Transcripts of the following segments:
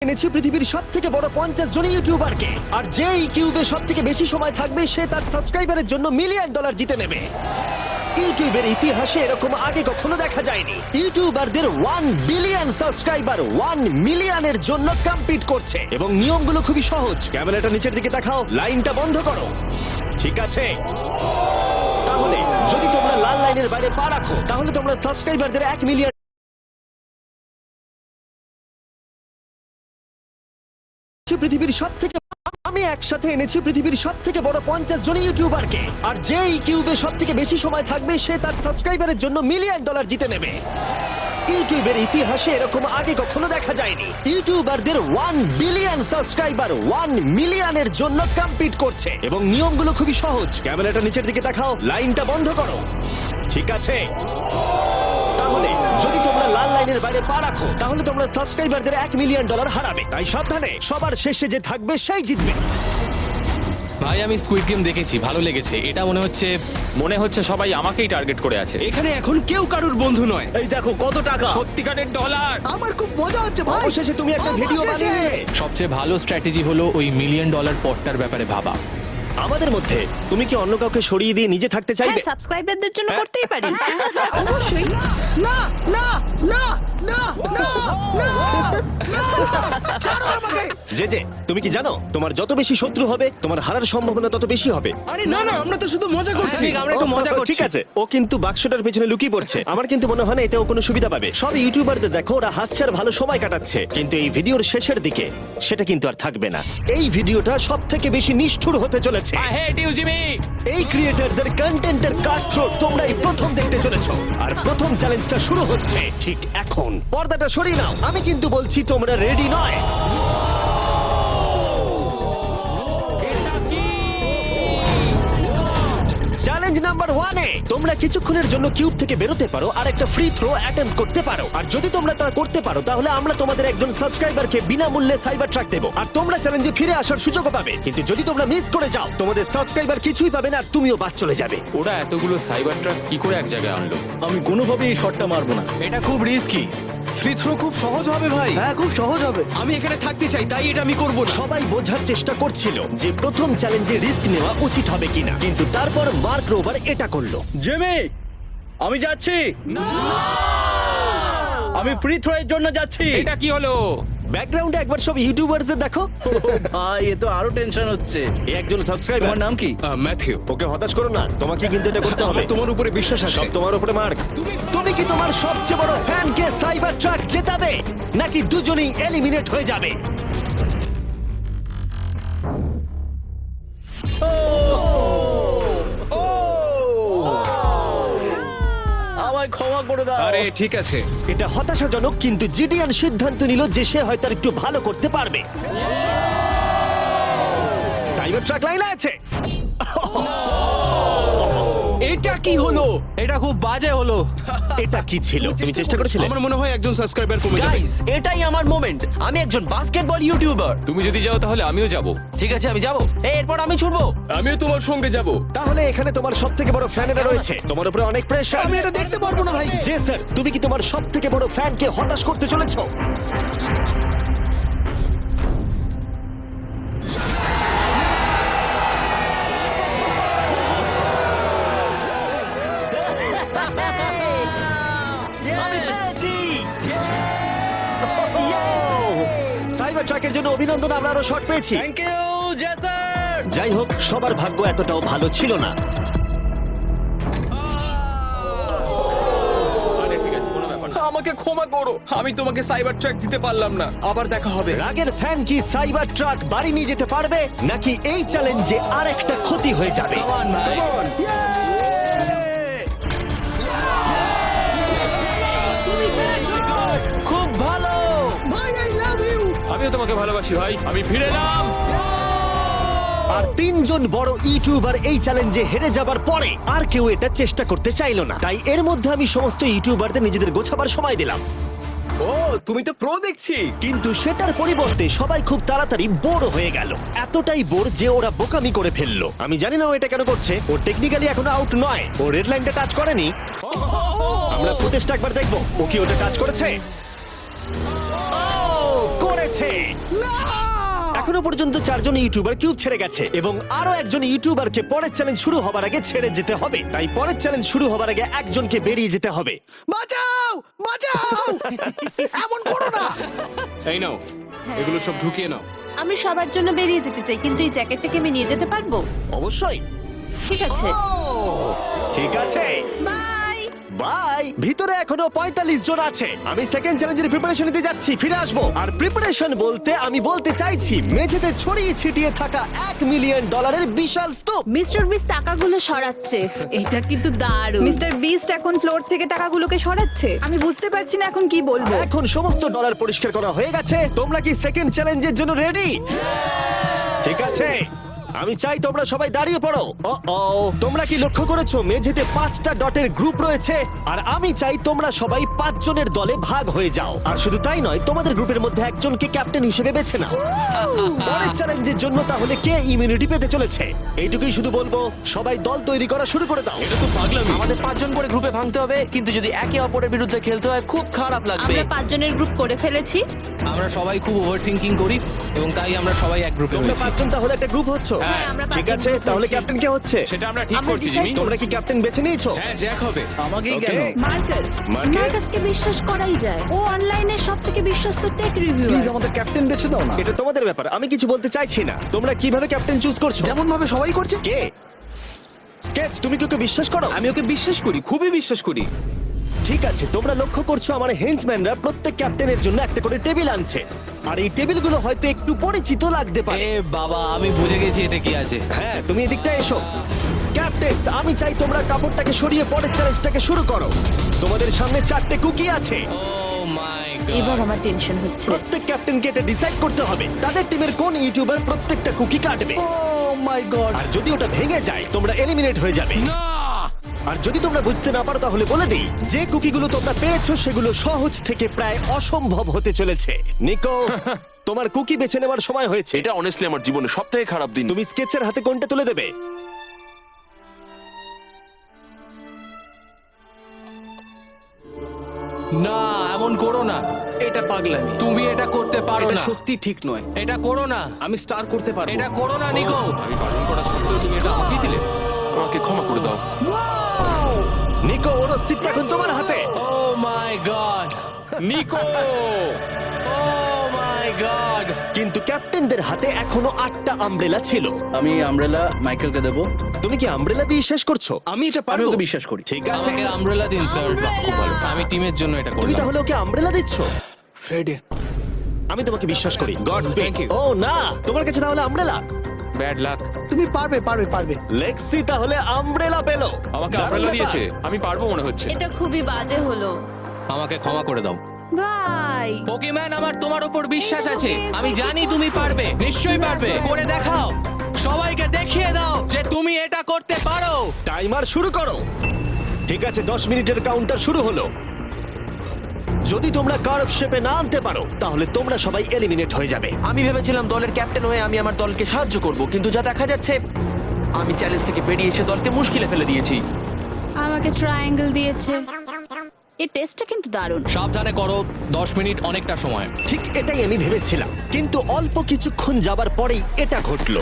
এনেছি পৃথিবীর সবথেকে বড় 50 জন ইউটিউবারকে, আর যে এই কিউবে সবথেকে বেশি সময় থাকবে সে তার সাবস্ক্রাইবারের জন্য $1 মিলিয়ন জিতে নেবে। ইউটিউবের ইতিহাসে এরকম আগে কখনো দেখা যায়নি। ইউটিউবারদের 1 বিলিয়ন সাবস্ক্রাইবার 1 মিলিয়নের জন্য কম্পিট করছে, এবং নিয়মগুলো খুবই সহজ। ক্যামেরাটা নিচের দিকে দেখাও, লাইনটা বন্ধ করো। ঠিক আছে, তাহলে যদি তোমরা লাল লাইনের বাইরে পা রাখো তাহলে তোমরা সাবস্ক্রাইবারদের 1 মিলিয়ন পৃথিবীর সবথেকে আমি একসাথে এনেছি পৃথিবীর সবথেকে বড় 50 জন ইউটিউবারকে, আর যে এই কিউবে সবথেকে বেশি সময় থাকবে সে তার সাবস্ক্রাইবারের জন্য $1 মিলিয়ন জিতে নেবে। ইউটিউবের ইতিহাসে এরকম আগে কখনো দেখা যায়নি। ইউটিউবারদের 1 বিলিয়ন সাবস্ক্রাইবার 1 মিলিয়নের জন্য কম্পিট করছে, এবং নিয়মগুলো খুবই সহজ। ক্যামেরাটা নিচের দিকে দেখাও, লাইনটা বন্ধ করো। ঠিক আছে, তাহলে যদি তোমরা লাল লাইনের বাইরে পা রাখো তাহলে তোমরা সাবস্ক্রাইবারদের $1 মিলিয়ন হারাবে। তাই সাবধানে, সবার শেষে যে থাকবে সেই জিতবে। ভাই আমি স্কুইড গেম দেখেছি, ভালো লেগেছে। এটা মনে হচ্ছে সবাই আমাকেই টার্গেট করে আছে। এখানে এখন কেউ কারুর বন্ধু নয়। এই দেখো কত টাকা। সত্যিকারের ডলার। আমার খুব মজা হচ্ছে ভাই। অবশেষে তুমি একটা ভিডিও বানিয়ে নিলে। সবচেয়ে ভালো স্ট্র্যাটেজি হলো ওই $1 মিলিয়ন পটটার ব্যাপারে ভাবা। আমাদের মধ্যে তুমি কি অন্য কাউকে সরিয়ে দিয়ে নিজে থাকতে চাইবে? হ্যাঁ, সাবস্ক্রাইবারদের জন্য করতেই পারি। অবশ্যই। না না না না না না ছাড়ো আমাকে। যে তুমি কি জানো তোমার যত বেশি শত্রু হবে তোমার হারার সম্ভাবনা তত বেশি হবে। আরে না না, আমরা তো শুধু মজা করছি। ঠিক, আমরা একটু মজা করছি। ঠিক আছে, ও কিন্তু বাক্সটার পেছনে লুকিয়ে পড়ছে। আমার কিন্তু মনে হয় না এতে ও কোনো সুবিধা পাবে। সব ইউটিউবারদের দেখো ওরা হাসছে আর ভালো সময় কাটাচ্ছে, কিন্তু এই ভিডিওর শেষের দিকে সেটা কিন্তু আর থাকবে না। এই ভিডিওটা সবথেকে বেশি নিষ্ঠুর হতে চলেছে। I hate you Jimmy. এই ক্রিয়েটরদের কন্টেন্টের কাটথ্রোট তোমরাই প্রথম দেখতে চলেছো, আর প্রথম চ্যালেঞ্জটা শুরু হচ্ছে ঠিক এখন। পর্দাটা সরিয়ে নাও, আমি কিন্তু বলছি তোমরা রেডি নয়। চ্যালেঞ্জ নাম্বার 1 এ তোমরা কিছুক্ষণের জন্য কিউব থেকে বেরোতে পারো আর একটা ফ্রি থ্রো অ্যাটেম্প্ট করতে পারো। আর যদি তোমরা তা করতে পারো তাহলে আমরা তোমাদের একজন সাবস্ক্রাইবারকে বিনামূল্যে সাইবার ট্রাক দেবো, আর তোমরা চ্যালেঞ্জে ফিরে আসার সুযোগও পাবে। কিন্তু যদি তোমরা মিস করে যাও তোমাদের সাবস্ক্রাইবার কিছুই পাবে না, আর তুমিও বাদ চলে যাবে। ওরা এতগুলো সাইবার ট্রাক কি করে এক জায়গায় আনলো? আমি কোনোভাবেই এই শটটা মারবো না। এটা খুব রিস্কি। ফ্রি থ্রো খুব সহজ হবে ভাই। হ্যাঁ খুব সহজ হবে। আমি এখানে থাকতে চাই, তাই এটা আমি করব না। সবাই বোঝার চেষ্টা করছিল যে প্রথম চ্যালেঞ্জে রিস্ক নেওয়া উচিত হবে কিনা, কিন্তু তারপর মার্ক রোবার এটা করলো। জেমি, আমি যাচ্ছি। আমি ফ্রি থ্রো এর জন্য যাচ্ছি। এটা কি হলো? ব্যাকগ্রাউন্ডে একবার সব ইউটিউবারদের দেখো। ও ভাই, এ তো আরো টেনশন হচ্ছে। এ একজন সাবস্ক্রাইবার। তোমার নাম কি? ম্যাথিউ। ওকে হতাশ করো না, তোমাকে কিন্তু এটা করতে হবে। আমার তোমার উপরে বিশ্বাস আছে। সব তোমার উপরে মার্ক। তুমি কি তোমার সবচেয়ে বড় ফ্যানকে সাইবার ট্রাক জেতাবে, নাকি দুজনেই এলিমিনেট হয়ে যাবে? আমায় ক্ষমা করে দাও। আরে ঠিক আছে। এটা হতাশাজনক, কিন্তু জিডিয়ান সিদ্ধান্ত নিল যে সে হয়তো আর একটু ভালো করতে পারবে। সাইবার ট্রাক লাইনে আছে। এটা কি হলো? এটা খুব বাজে হলো। এটা কি ছিল? তুমি চেষ্টা করেছিলে? আমার মনে হয় একজন সাবস্ক্রাইবার কমে যাবে। গাইস, এটাই আমার মোমেন্ট। আমি একজন বাস্কেটবল ইউটিউবার। তুমি যদি যাও তাহলে আমিও যাব। ঠিক আছে, আমি যাব। এরপর আমি ছুটবো। আমিও তোমার সঙ্গে যাব। তাহলে এখানে তোমার সবথেকে বড় ফ্যানেরা রয়েছে, তোমার উপরে অনেক প্রেশার। আমি এটা দেখতে পারবো না ভাই। জে স্যার, তুমি কি তোমার সবথেকে বড় ফ্যানকে হতাশ করতে চলেছো? সাইবার ট্রাকের জন্য অভিনন্দন, আমরা আরো শট পেয়েছি। থ্যাংক ইউ জেসার। যাই হোক, সবার ভাগ্য এতটাও ভালো ছিল না। আরে ঠিক আছে, কোনো ব্যাপার না। আমাকে ক্ষমা করো, আমি তোমাকে সাইবার ট্র্যাক দিতে পারলাম না। আবার দেখা হবে। রাগের ফ্যান কি সাইবার ট্রাক বাড়ি নিয়ে যেতে পারবে, নাকি এই চ্যালেঞ্জে আর একটা ক্ষতি হয়ে যাবে? ভাই, খুব ভালো। ভাই আই লাভ ইউ। আমিও তোমাকে ভালোবাসি ভাই। আমি ফিরে এলাম। আর 3 জন বড় ইউটিউবার এই চ্যালেঞ্জে হেরে যাবার পরে আর কেউ এটা চেষ্টা করতে চাইলো না। তাই এর মধ্যে আমি সমস্ত ইউটিউবারদের নিজেদের গোছাবার সময় দিলাম। ও, তুমি তো প্রো দেখছি। কিন্তু সেটার পরিবর্তে সবাই খুব তাড়াতাড়ি বোর হয়ে গেল। এতটাই বোর যে ওরা বোকামি করে ফেললো। আমি জানি না ও এটা কেন করছে। ও টেকনিক্যালি এখনো আউট নয়, ও রেড লাইনটা টাচ করেনি। আমরা ফুটেজটা একবার দেখবো, ও কি ওটা টাচ করেছে? ও করেছে। এখনো পর্যন্ত 4 জন ইউটিউবার কিউব ছেড়ে গেছে এবং আরো একজন ইউটিউবারকে পরের চ্যালেঞ্জ শুরু হবার আগে ছেড়ে যেতে হবে। তাই পরের চ্যালেঞ্জ শুরু হবার আগে একজনকে বেরিয়ে যেতে হবে। বাঁচাও বাঁচাও এমন করো না। এই নাও, এগুলো সব ঢুকিয়ে নাও। আমি সবার জন্য বেরিয়ে যেতে চাই, কিন্তু এই জ্যাকেটটাকে আমি নিয়ে যেতে পারবো? অবশ্যই। ঠিক আছে, ও, ঠিক আছে, বাই। বাই। ভিতরে এখনো 45 জন আছে। আমি সেকেন্ড চ্যালেঞ্জের প্রিপারেশন নিতে যাচ্ছি, ফিরে আসবো। আর প্রিপারেশন বলতে আমি বলতে চাইছি মেঝেতে ছড়িয়ে ছিটিয়ে থাকা $1 মিলিয়ন বিশাল স্তূপ। মিস্টার বিস্ট টাকাগুলো সরাচ্ছে। এটা কিন্তু দারুণ। মিস্টার বিস্ট এখন ফ্লোর থেকে টাকাগুলোকে সরাচ্ছে। আমি বুঝতে পারছি না এখন কি বলবো। এখন সমস্ত ডলার পরিষ্কার করা হয়ে গেছে। তোমরা কি সেকেন্ড চ্যালেঞ্জের জন্য রেডি? ঠিক আছে, আমি চাই তোমরা সবাই দাঁড়িয়ে পড়ো। ও, তোমরা কি লক্ষ্য করেছো মেঝেতে 5টা ডটের গ্রুপ রয়েছে? আর আমি চাই তোমরা সবাই 5 জনের দলে ভাগ হয়ে যাও। আর শুধু তাই নয়, তোমাদের গ্রুপের মধ্যে একজনকে ক্যাপ্টেন হিসেবে বেছে নাও। পরের চ্যালেঞ্জের জন্য তাহলে কে ইমিউনিটি পেতে চলেছে? এইটুকুই শুধু বলবো, সবাই দল তৈরি করা শুরু করে দাও। এটা তো পাগলামি। আমাদের 5 জন করে গ্রুপে ভাঙতে হবে, কিন্তু যদি একে অপরের বিরুদ্ধে খেলতে হয় খুব খারাপ লাগবে। আমরা 5 জনের গ্রুপ করে ফেলেছি। আমরা সবাই খুব ওভার থিঙ্কিং করি এবং তাই আমরা সবাই এক গ্রুপে তোমরা হয়েছি। 5 জন তাহলে একটা গ্রুপ হচ্ছ? হ্যাঁ, আমরা ঠিক 5 জন আছে, group তাহলে হয়েছি। ক্যাপ্টেন কে হচ্ছে? সেটা আমরা ঠিক আমরা করছি decide জিমি। তোমরা কি ক্যাপ্টেন বেছে নিয়েছো? হ্যাঁ, জ্যাক হবে। আমাকেই Okay. কেন? মার্কাস। মার্কাস? মার্কাসকে বিশ্বাস করাই যায়। ও অনলাইনে সবথেকে বিশ্বস্ত টেক রিভিউয়ার। আমাদের ক্যাপ্টেন বেছে দাও না। এটা তোমাদের ব্যাপার, আমি কিছু বলতে চাইছি না। তোমরা কিভাবে ক্যাপ্টেন চুজ করছো? যেমন ভাবে সবাই করছে। কে? স্কেচ, তুমি কি ওকে বিশ্বাস করো? আমি ওকে বিশ্বাস করি, খুবই বিশ্বাস করি। ঠিক আছে, তোমরা লক্ষ্য করছো আমার হেঞ্চম্যানরা প্রত্যেক ক্যাপ্টেনের জন্য একটা করে টেবিল আনছে। আর এই টেবিলগুলো হয়তো একটু পরিচিত লাগতে পারে। এ বাবা, আমি বুঝে গেছি এতে কি আছে। হ্যাঁ, তুমি এদিকটা এসো। ক্যাপ্টেন, আমি চাই তোমরা কাপড়টাকে সরিয়ে পরের চ্যালেঞ্জটাকে শুরু করো। তোমাদের সামনে 4টে কুকি আছে। ও মাই এবার গড। আমার টেনশন হচ্ছে। প্রত্যেক ক্যাপ্টেনকে এটা ডিসাইড করতে হবে তাদের টিমের কোন ইউটিউবার প্রত্যেকটা কুকি কাটবে। ও মাই গড। আর যদি ওটা ভেঙে যায় তোমরা এলিমিনেট হয়ে যাবে। না! আর যদি তোমরা বুঝতে না পারো তাহলে বলে দিই, যে কুকিগুলো তোমরা পেয়েছো সেগুলো সহজ থেকে প্রায় অসম্ভব হতে চলেছে। নিকো, তোমার কুকি বেছে নেওয়ার সময় হয়েছে। এটা অনেস্টলি আমার জীবনে সবথেকে খারাপ দিন। তুমি স্কেচের হাতে কোনটা তুলে দেবে? না, এমন করো না। এটা পাগলামি। তুমি এটা করতে পারো এটা না। সত্যি ঠিক নয়। এটা করো না। আমি স্টার করতে পারবো। এটা করো না, নিকো। আমি বারণ করা সত্ত্বেও তুমি এটা আমাকেই দিলে। আমাকে ক্ষমা করে দাও। নিকো, ওর অস্তিত্ব এখন তোমার হাতে। ও my god. Nicco! O my god. কিন্তু ক্যাপ্টেনদের হাতে এখনো 8টা আমব্রেলা ছিল। আমি আমব্রেলা মাইকেলকে দেবো। তুমি কি আমব্রেলা দিয়ে শেষ করছো? আমি এটা আমি পারবো। ওকে বিশ্বাস করি। ঠিক আছে, আমাকে আমব্রেলা দিন স্যার। আমি টিমের জন্য এটা তুমি করলাম। তাহলে ওকে আমব্রেলা দিচ্ছ? ফ্রেডে, আমি তোমাকে বিশ্বাস করি। God speak. Thank you. ও না, তোমার কাছে তাহলে আমব্রেলা। Bad luck. তুমি পারবে পারবে পারবে। লেক্সি তাহলে আমব্রেলা পেলো। আমাকে দারুণ আমব্রেলা ব্যাপার। দিয়েছে। আমি পারবো মনে হচ্ছে। এটা খুবই বাজে হলো। আমাকে ক্ষমা করে দাও। ভাই। পোকিম্যান, আমার তোমার উপর বিশ্বাস আছে। আমি জানি তুমি পারবে, নিশ্চয়ই পারবে। করে দেখাও, সবাইকে দেখিয়ে দাও যে তুমি এটা করতে পারো। টাইমার শুরু করো। ঠিক আছে, 10 মিনিটের কাউন্টার শুরু হলো। যদি তোমরা কার্ভ শেপে না আনতে পারো তাহলে তোমরা সবাই এলিমিনেট হয়ে যাবে। আমি ভেবেছিলাম দলের ক্যাপ্টেন হয়ে আমি আমার দলকে সাহায্য করব, কিন্তু যা দেখা যাচ্ছে আমি চ্যালেঞ্জ থেকে বেরিয়ে এসে দলকে মুশকিলে ফেলে দিয়েছি। আমাকে ট্রায়াঙ্গেল দিয়েছে। এই টেস্টটা কিন্তু দারুণ। সাবধানে করো, 10 মিনিট অনেকটা সময়। ঠিক এটাই আমি ভেবেছিলাম, কিন্তু অল্প কিছুক্ষণ যাবার পরেই এটা ঘটলো।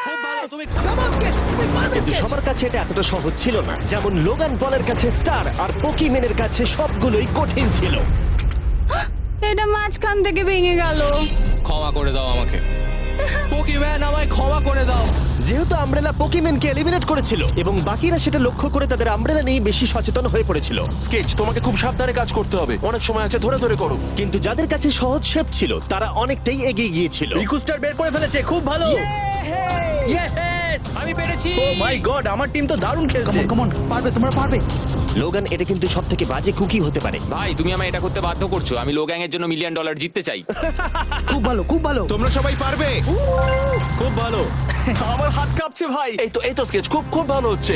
খুব ভালো, তুমি Come on, Sketch, তুমি পারবে, কিন্তু Sketch। সবার কাছে এটা এতটা সহজ ছিল না। যেমন লোগান পলের কাছে স্টার আর পোকিম্যানের কাছে সবগুলোই কঠিন ছিল। এটা মাঝখান থেকে ভেঙে গেল। ক্ষমা করে দাও আমাকে। পোকিম্যান, আমায় ক্ষমা করে দাও। যেহেতু আমব্রেলা পোকিম্যানকে এলিমিনেট করেছিল এবং বাকিরা সেটা লক্ষ্য করে তাদের আমব্রেলা নিয়ে বেশি সচেতন হয়ে পড়েছিল। স্কেচ, তোমাকে খুব সাবধানে কাজ করতে হবে। অনেক সময় আছে, ধরে ধরে করো। কিন্তু যাদের কাছে সহজ শেপ ছিল তারা অনেকটাই এগিয়ে গিয়েছিল। রিকুস্টার বের করে ফেলেছে, খুব ভালো। Yes! আমি পেরেছি। ও মাই গড, আমার টিম তো দারুণ খেলছে। Come on, পারবে, তোমরা পারবে। লোগান, এটা কিন্তু সব থেকে বাজে কুকি হতে পারে। ভাই, তুমি আমায় এটা করতে বাধ্য করছো। আমি লো গ্যাং এর জন্য $1 মিলিয়ন জিততে চাই। খুব ভালো খুব ভালো। তোমরা সবাই পারবে। খুব ভালো। আমার হাত কাঁপছে ভাই। এই তো স্কেচ, খুব খুব ভালো হচ্ছে।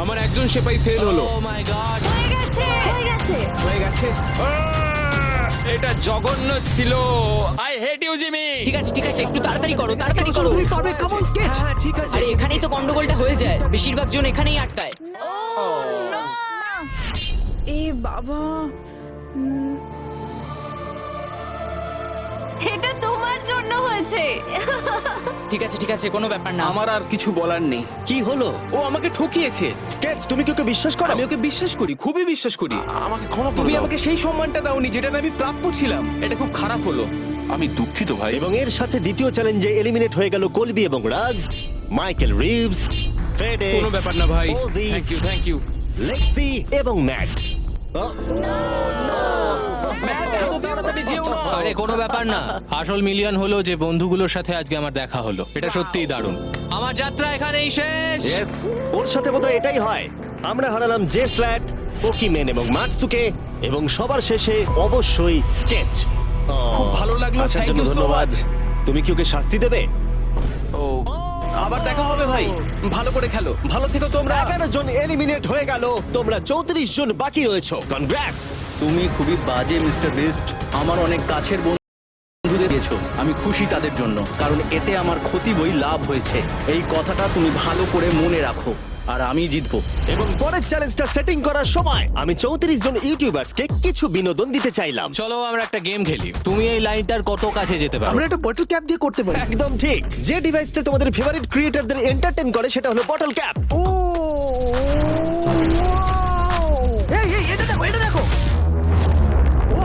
আমার একজন সেপাই ফেল হলো। Oh my God. হয়ে গেছে হয়ে গেছে। হয়ে গেছে। এটা জঘন্য ছিল। I hate you, Jimmy. ঠিক আছে ঠিক আছে, একটু তাড়াতাড়ি করো, তাড়াতাড়ি করো। তুমি পারবে। Come on, Sketch। ঠিক আছে। আরে এখানেই তো গন্ডগোলটা হয়ে যায়, বেশিরভাগ জন এখানেই আটকায়। এ বাবা। এটা তোমার জন্য হয়েছে। ঠিক আছে কোনো ব্যাপার না। আমার আর কিছু বলার নেই। কি হলো? ও আমাকে ঠকিয়েছে। স্কেচ, তুমি কি ওকে বিশ্বাস করো? আমি ওকে বিশ্বাস করি, খুবই বিশ্বাস করি। আমাকে ক্ষমা করে তুমি দাও। আমাকে সেই সম্মানটা দাওনি যেটা আমি প্রাপ্য ছিলাম। এটা খুব খারাপ হলো। আমি দুঃখিত ভাই। এবং এর সাথে দ্বিতীয় চ্যালেঞ্জে এলিমিনেট হয়ে গেল কলবি এবং রাজ, মাইকেল রিভস, ফেডে, কোনো ব্যাপার না ভাই। ওজি, থ্যাংক ইউ লেক্সি এবং ম্যাট। আরে কোনো ব্যাপার না, আসল মিলিয়ন হলো যে বন্ধুগুলোর সাথে আজকে আমার দেখা হলো। এটা সত্যিই দারুণ। আমার যাত্রা এখানেই শেষ। ইয়েস, ওর সাথে বোধহয় এটাই হয়। আমরা হারালাম জে ফ্ল্যাট, পোকিমেন এবং মাটসুকে, এবং সবার শেষে অবশ্যই স্কেচ। খুব ভালো লাগলো, আসার thank জন্য you so ধন্যবাদ। much. তুমি কি ওকে শাস্তি দেবে? ও আবার দেখা হবে ভাই। ভালো করে খেলো, ভালো থেকো তোমরা। 11 জন এলিমিনেট হয়ে গেল, তোমরা 34 জন বাকি রয়েছো। কনগ্রাটস। তুমি খুবই বাজে মিস্টার বিস্ট। আমার অনেক কাছের বন্ধুদের দিয়েছো, আমি খুশি তাদের জন্য, কারণ এতে আমার ক্ষতি বই লাভ হয়েছে। এই কথাটা তুমি ভালো করে মনে রাখো, আর আমি জিতবো। এবং পরের চ্যালেঞ্জটা সেটিং করার সময় আমি 34 জন ইউটিউবার্সকে কিছু বিনোদন দিতে চাইলাম। চলো আমরা একটা গেম খেলি। তুমি এই লাইনটার কত কাছে যেতে পারো? আমরা একটা বটল ক্যাপ দিয়ে করতে পারি। একদম ঠিক। যে ডিভাইসটা তোমাদের ফেভারিট ক্রিয়েটরদের এন্টারটেইন করে সেটা হলো বটল ক্যাপ। ও এই এই এটা দেখো, এটা দেখো। ও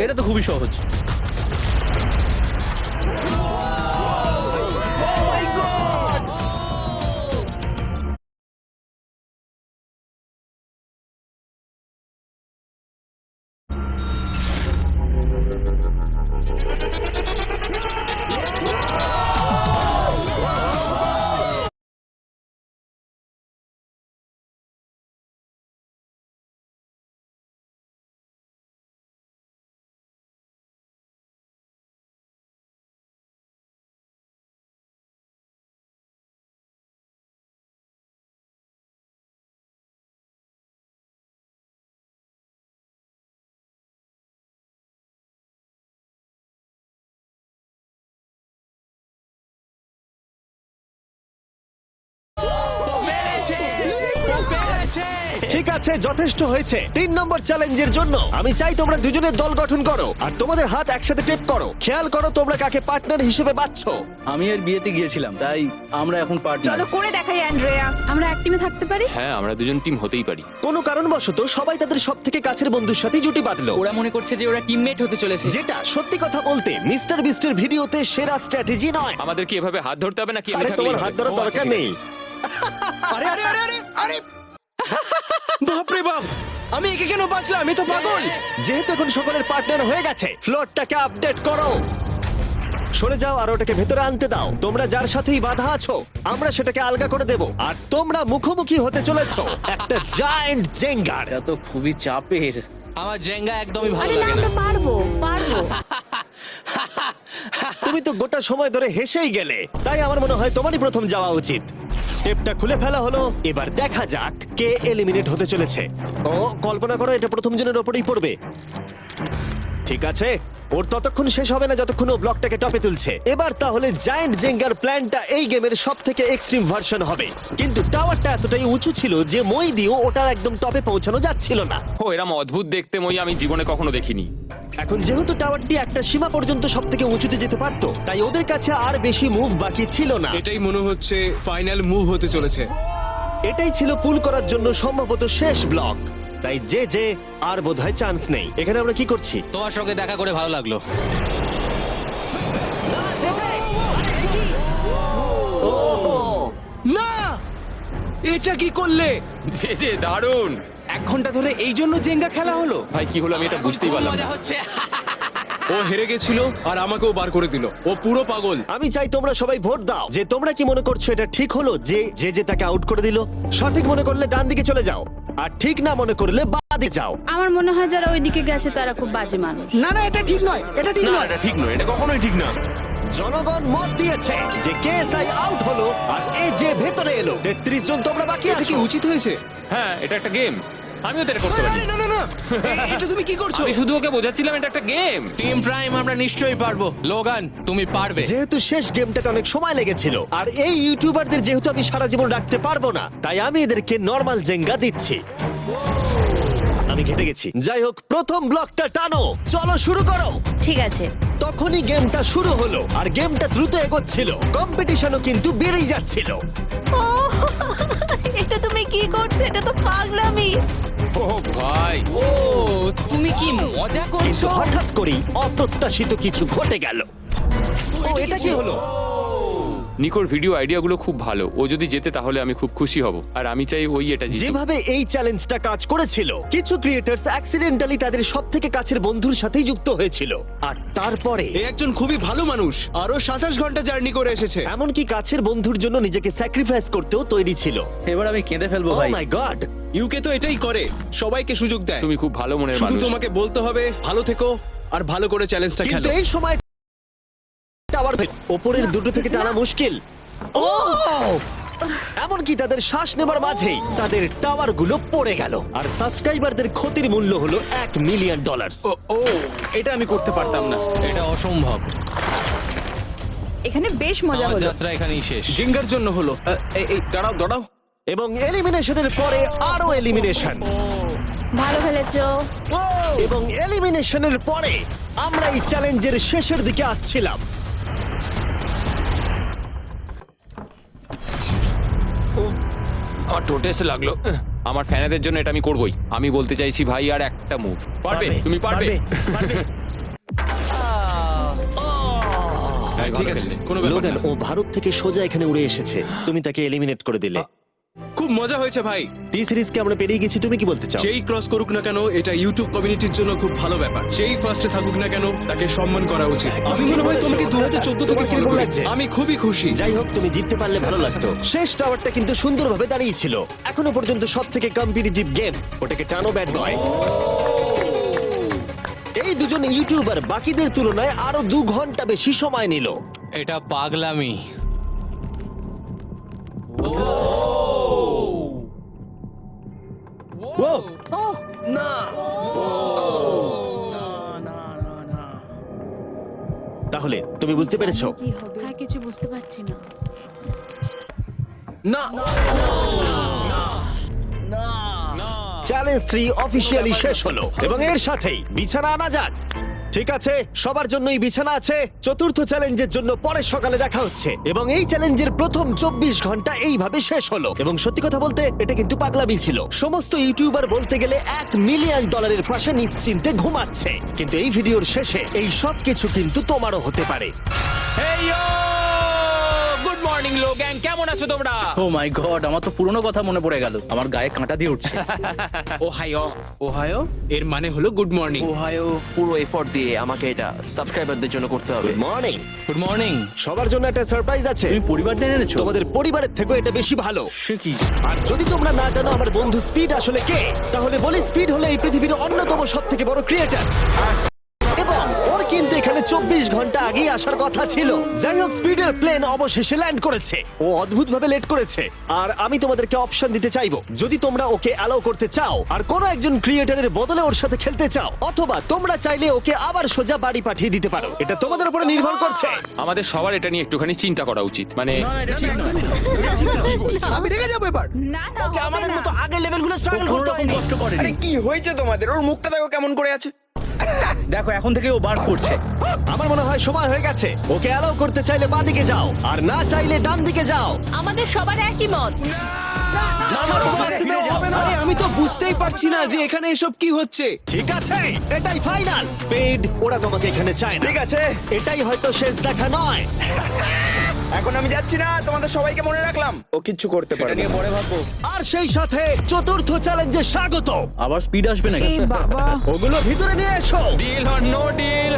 এটা তো খুবই সহজ। ঠিক আছে, যথেষ্ট হয়েছে। 3 নম্বর চ্যালেঞ্জের জন্য আমি চাই তোমরা দুজনের দল গঠন করো আর তোমাদের হাত একসাথে টেপ করো। খেয়াল করো তোমরা কাকে পার্টনার হিসেবে বাছছো। আমি এর বিয়েতে গিয়েছিলাম, তাই আমরা এখন পার্টনার। চলো করে দেখাই অ্যান্ড্রেয়া। আমরা এক টিমে থাকতে পারি। হ্যাঁ, আমরা দুজন টিম হতেই পারি। কোনো কারণবশত সবাই তাদের সব থেকে কাছের বন্ধুর সাথে জুটি বাঁধলো, ওরা মনে করছে যে ওরা টিমমেট হতে চলেছে। যেটা সত্যি কথা বলতে মিস্টার বিস্টের ভিডিওতে সেরা স্ট্র্যাটেজি নয়। আমাদের কি এভাবে হাত ধরতে হবে নাকি? আরে তোমার হাত ধরার আচ্ছা, দরকার নেই। আরে আরে আরে আরে আরে বাপরে বাপ, আমি একে কেন বাঁচলাম? আমি তো পাগল। যেহেতু এখন সকলের পার্টনার হয়ে গেছে, ফ্লোরটাকে আপডেট করো। সরে যাও আর ওটাকে ভেতরে আনতে দাও। তোমরা যার সাথেই বাধা আছো আমরা সেটাকে আলগা করে দেব। আর তোমরা মুখোমুখি হতে চলেছো একটা জায়ান্ট জেঙ্গার। এটা তো খুবই চাপের। আমার জেঙ্গা একদমই ভালো আরে না, লাগে না। আমরা পারবো পারবো। তুমি তো গোটা সময় ধরে হেসেই গেলে, তাই আমার মনে হয় তোমারই প্রথম যাওয়া উচিত। টেপটা খুলে ফেলা হলো, এবার দেখা যাক কে এলিমিনেট হতে চলেছে। ও কল্পনা করো এটা প্রথম জনের ওপরেই পড়বে। ঠিক আছে, ওর ততক্ষণ শেষ হবে না যতক্ষণ ও ব্লকটাকে টপে তুলছে। এবার তাহলে জায়ান্ট জেঙ্গার প্ল্যানটা এই গেমের সব থেকে এক্সট্রিম ভার্সন হবে। কিন্তু টাওয়ারটা এতটাই উঁচু ছিল যে মই দিয়েও ওটার একদম টপে পৌঁছানো যাচ্ছিল না। ও এরম অদ্ভুত দেখতে মই আমি জীবনে কখনো দেখিনি। এখন যেহেতু টাওয়ারটি একটা সীমা পর্যন্ত সব থেকে উঁচুতে যেতে পারতো, তাই ওদের কাছে আর বেশি মুভ বাকি ছিল না। এটাই মনে হচ্ছে ফাইনাল মুভ হতে চলেছে। এটাই ছিল পুল করার জন্য সম্ভবত শেষ ব্লক, তাই যে আর বোধহয় চান্স নেই। এখানে আমরা কি করছি? তোমার সঙ্গে দেখা করে ভালো লাগলো। না, জে, আরে এই কি? ওহো! না, এটা কি করলে? যে দারুণ। 1 ঘন্টা ধরে এই জন্য জেঙ্গা খেলা হলো? ভাই কি হলো আমি এটা বুঝতেই খুব পারলাম মজা না। হচ্ছে। ও হেরে গেছিল আর আমাকেও বার করে দিল। ও পুরো পাগল। আমি চাই তোমরা সবাই ভোট দাও যে তোমরা কি মনে করছো এটা ঠিক হলো যে তাকে আউট করে দিল। সঠিক মনে করলে ডান দিকে চলে যাও, আর ঠিক না মনে করলে বাদে যাও। আমার মনে হয় যারা ওইদিকে গেছে তারা খুব বাজে মানুষ। না না, এটা ঠিক নয়, এটা ঠিক নয়। এটা ঠিক নয়, এটা কখনোই ঠিক না। জনগণ মত দিয়েছে যে কেএসআই আউট হলো আর যে ভেতরে এলো। 33 জন তোমরা বাকি এটা কি আছো। উচিত হয়েছে? হ্যাঁ এটা একটা গেম, আমিও তো এটা করতে পারি। আরে না না না, এটা তুমি কি করছো? আমি শুধু ওকে বোঝাচ্ছিলাম এটা একটা গেম। টিম প্রাইম আমরা নিশ্চয়ই পারবো। লোগান তুমি পারবে। যেহেতু শেষ গেমটাতে অনেক সময় লেগেছিল আর এই ইউটিউবারদের যেহেতু আমি সারা জীবন রাখতে পারবো না, তাই আমি এদেরকে নরমাল জেঙ্গা দিচ্ছি। আমি ঘেটে গেছি। যাই হোক, প্রথম ব্লকটা টানো, চলো শুরু করো। ঠিক আছে। তখনই গেমটা শুরু হলো আর গেমটা দ্রুত এগোচ্ছিল, কম্পিটিশনও কিন্তু বেড়েই যাচ্ছিল। এটা তুমি কি করছো? এটা তো পাগলামি। ও ভাই, ও তুমি কি মজা কিন্তু করছো? হঠাৎ করেই অপ্রত্যাশিত কিছু ঘটে গেল। ও, এটা কি হলো? নিকোর ভিডিও আইডিয়াগুলো খুব ভালো। ও যদি জেতে তাহলে আমি খুব খুশি হব, আর আমি চাই ওই এটা জিতুক। যেভাবে এই চ্যালেঞ্জটা কাজ করেছিল, কিছু ক্রিয়েটার্স অ্যাক্সিডেন্টালি তাদের সবথেকে কাছের বন্ধুর সাথেই যুক্ত হয়েছিল, আর তারপরে এ একজন খুবই ভালো মানুষ, আরো 27 ঘন্টা জার্নি করে এসেছে। এমনকি কাছের বন্ধুর জন্য নিজেকে স্যাক্রিফাইস করতেও তৈরি ছিল। এবার আমি কেঁদে ফেলবো ও ভাই। মাই গড! ইউকে তো এটাই করে, সবাইকে সুযোগ দেয়। তুমি খুব ভালো মনের শুধু মানুষ। তোমাকে বলতে হবে ভালো থেকো আর ভালো করে চ্যালেঞ্জটা কিন্তু খেলো। এই সময় টাওয়ার ওপরের দুটো থেকে টানা মুশকিল। ও! এমনকি তাদের শ্বাস নেবার মাঝেই তাদের টাওয়ার গুলো পড়ে গেল, আর সাবস্ক্রাইবারদের ক্ষতির মূল্য হলো $1 মিলিয়ন। ও, এটা আমি করতে পারতাম না। এটা অসম্ভব। এখানে বেশ মজা আমার হলো। যাত্রা এখানেই শেষ। জিঙ্গার জন্য হলো। এই দাঁড়াও দাঁড়াও। এবং এলিমিনেশনের পরে আরো এলিমিনেশন, ভালো খেলেছো। এবং এলিমিনেশনের পরে আমরা এই চ্যালেঞ্জের শেষের দিকে আসছিলাম। আমার টোটে এসে লাগলো। আমার ফ্যানেদের জন্য এটা আমি করবই। আমি বলতে চাইছি ভাই, আর একটা মুভ পারবে, তুমি পারবে। ভাই, ভালো ঠিক আছে, খেললে। কোনো ব্যাপার লোগান, না। ও ভারত থেকে সোজা এখানে উড়ে এসেছে, তুমি তাকে এলিমিনেট করে দিলে। খুব মজা হয়েছে ভাই। টি সিরিজকে আমরা পেরিয়ে গেছি, তুমি কি বলতে চাও? যেই ক্রস করুক না কেন, এটা ইউটিউব কমিউনিটির জন্য খুব ভালো ব্যাপার। যেই ফার্স্টে থাকুক না কেন, তাকে সম্মান করা উচিত। একদম আমি ঠিক মনে হয় বলেছো। তোমাকে 2014 থেকে তোমার ফলো কিরকম করি। লাগছে? আমি খুবই খুশি। যাই হোক, তুমি জিততে পারলে ভালো লাগতো। শেষ টাওয়ারটা কিন্তু সুন্দরভাবে দাঁড়িয়েছিল। এখনো পর্যন্ত সব থেকে কম্পিটিটিভ গেম। ওটাকে টানো ব্যাড বয়। এই দুজন ইউটিউবার বাকিদের তুলনায় আরো 2 ঘন্টা বেশি সময় নিল। এটা পাগলামি। তাহলে তুমি বুঝতে পেরেছো? কি হবে? হ্যাঁ, কিছু বুঝতে পারছি না। না, চ্যালেঞ্জ 3 অফিসিয়ালি শেষ হলো এবং এর সাথেই বিছানা আনা যাক। ঠিক আছে, সবার জন্যই বিছানা আছে। চতুর্থ চ্যালেঞ্জের জন্য পরের সকালে দেখা হচ্ছে, এবং এই চ্যালেঞ্জের প্রথম 24 ঘন্টা এইভাবে শেষ হলো। এবং সত্যি কথা বলতে এটা কিন্তু পাগলামি ছিল। সমস্ত ইউটিউবার বলতে গেলে $1 মিলিয়ন পাশে নিশ্চিন্তে ঘুমাচ্ছে, কিন্তু এই ভিডিওর শেষে এই সব কিছু কিন্তু তোমারও হতে পারে। হেই ইয়ো! গুড মর্নিং লোগ্যাং, কেমন আছো তোমরা? ও মাই গড, আমার তো পুরনো কথা মনে পড়ে গেল। আমার গায়ে কাঁটা দিয়ে উঠছে। ওহাইও। ওহাইও এর মানে হলো গুড মর্নিং। ওহাইও পুরো এফোর্ট দিয়ে আমাকে এটা সাবস্ক্রাইবারদের জন্য করতে হবে। মর্নিং। Good morning. সবার জন্য একটা সারপ্রাইজ আছে। তুমি পরিবার নিয়ে এনেছো? তোমাদের পরিবারের থেকেও এটা বেশি ভালো। সে কি? আর যদি তোমরা না জানো আমার বন্ধু স্পিড আসলে কে, তাহলে বলি স্পিড হলো এই পৃথিবীর অন্যতম সবথেকে বড় ক্রিয়েটার, এবং ওর কিন্তু এখানে 24 ঘন্টা আগেই আসার কথা ছিল। যাই হোক, স্পিডের প্লেন অবশেষে ল্যান্ড করেছে। ও অদ্ভুতভাবে লেট করেছে, আর আমি তোমাদেরকে অপশন দিতে চাইবো। যদি তোমরা ওকে অ্যালাউ করতে চাও আর কোনো একজন ক্রিয়েটারের বদলে ওর সাথে খেলতে চাও, অথবা তোমরা চাইলে ওকে আবার সোজা বাড়ি পাঠিয়ে দিতে পারো। এটা তোমাদের উপরে নির্ভর করছে। আমাদের সবার এটা নিয়ে একটুখানি চিন্তা করা উচিত। মানে না, এটা ঠিক নয়। আমি রেগে যাবো এবার। না না, হবে আমাদের না। মতো আগের লেভেলগুলো ও স্ট্রাগল কোনো করতে রকম হয়নি। কষ্ট করেনি। আরে কি হয়েছে তোমাদের? ওর মুখটা দেখো কেমন করে আছে। দেখো এখন থেকে ও বার করছে। আমার মনে হয় সময় হয়ে গেছে। ওকে অ্যালাউ করতে চাইলে বাঁদিকে যাও, আর না চাইলে ডান দিকে যাও। আমাদের সবার একই মত। আরে আমি তো বুঝতেই পারছি না যে এখানে এসব কি হচ্ছে। ঠিক আছে, এটাই ফাইনাল। স্পিড, ওরা তোমাকে এখানে চায় না। ঠিক আছে, এটাই হয়তো শেষ দেখা নয়। এখন আমি যাচ্ছি না, তোমাদের সবাইকে মনে রাখলাম ও কিচ্ছু করতে এটা পারবে নিয়ে না। পরে ভাববো। আর সেই সাথে চতুর্থ চ্যালেঞ্জে স্বাগত। আবার স্পিড আসবে নাকি? এই বাবা, ওগুলো ভিতরে নিয়ে এসো। Deal or no deal.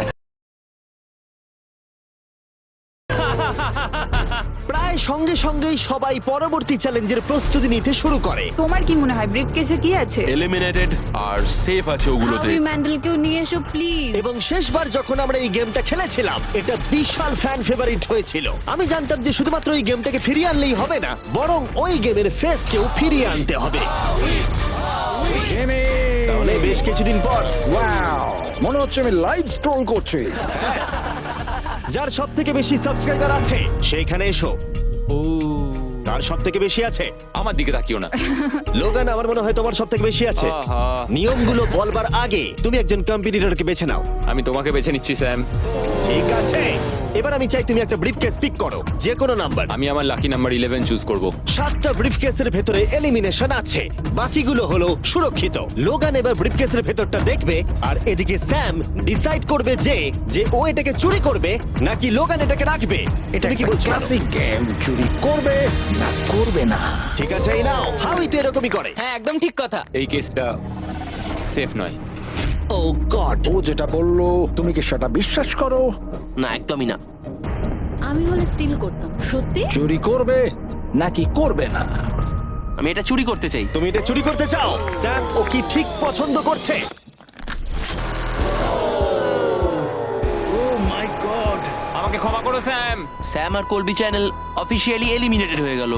প্রায় সঙ্গে সঙ্গেই সবাই পরবর্তী চ্যালেঞ্জের প্রস্তুতি নিতে শুরু করে। তোমার কি মনে হয় ব্রিফকেসে কি আছে? এলিমিনেটেড আর সেফ আছে ওগুলোতে। আমি ম্যান্ডেলকেও নিয়ে এসো প্লিজ। এবং শেষবার যখন আমরা এই গেমটা খেলেছিলাম, এটা বিশাল ফ্যান ফেভারিট হয়েছিল। আমি জানতাম যে শুধুমাত্র এই গেমটাকে ফিরিয়ে আনলেই হবে না, বরং ওই গেমের ফেসকেও ফিরিয়ে আনতে হবে। তাহলে বেশ কিছুদিন পর মনে হচ্ছে আমি লাইভ স্ট্রল করছি। যার সব থেকে বেশি সাবস্ক্রাইবার আছে সেখানে এসো। কার সব থেকে বেশি আছে? আমার দিকে তাকিও না। লোগান, আমার মনে হয় তোমার সব থেকে বেশি আছে। আহা। নিয়মগুলো বলবার আগে তুমি একজন কম্পিটিটরকে বেছে নাও। আমি তোমাকে বেছে নিচ্ছি স্যাম। ঠিক আছে, এবার আমি চাই তুমি একটা ব্রিফকেস পিক করো, যে কোনো নাম্বার। আমি আমার লাকি নাম্বার 11 চুজ করব। 7টা ব্রিফকেসের ভেতরে এলিমিনেশন আছে, বাকিগুলো হলো সুরক্ষিত। লোগান এবার ব্রিফকেসের ভেতরটা দেখবে, আর এদিকে স্যাম ডিসাইড করবে যে ও এটাকে চুরি করবে নাকি লোগান এটাকে রাখবে। তুমি কি বলছো? গেম, চুরি করবে না করবে না। ঠিক আছে, এই নাও। হাউই তো এরকমই করে। হ্যাঁ একদম ঠিক কথা। এই কেসটা সেফ নয়। ও গড, ও যেটা বললো তুমি কি সেটা বিশ্বাস করো? না, একদমই না। আমি হলে স্টিল করতাম। সত্যি? চুরি করবে নাকি করবে না? আমি এটা চুরি করতে চাই। তুমি এটা চুরি করতে চাও? স্যাম ও কি ঠিক পছন্দ করছে? ও মাই গড! আমাকে ক্ষমা করো স্যাম। স্যাম আর কলবি চ্যানেল অফিসিয়ালি এলিমিনেটেড হয়ে গেল।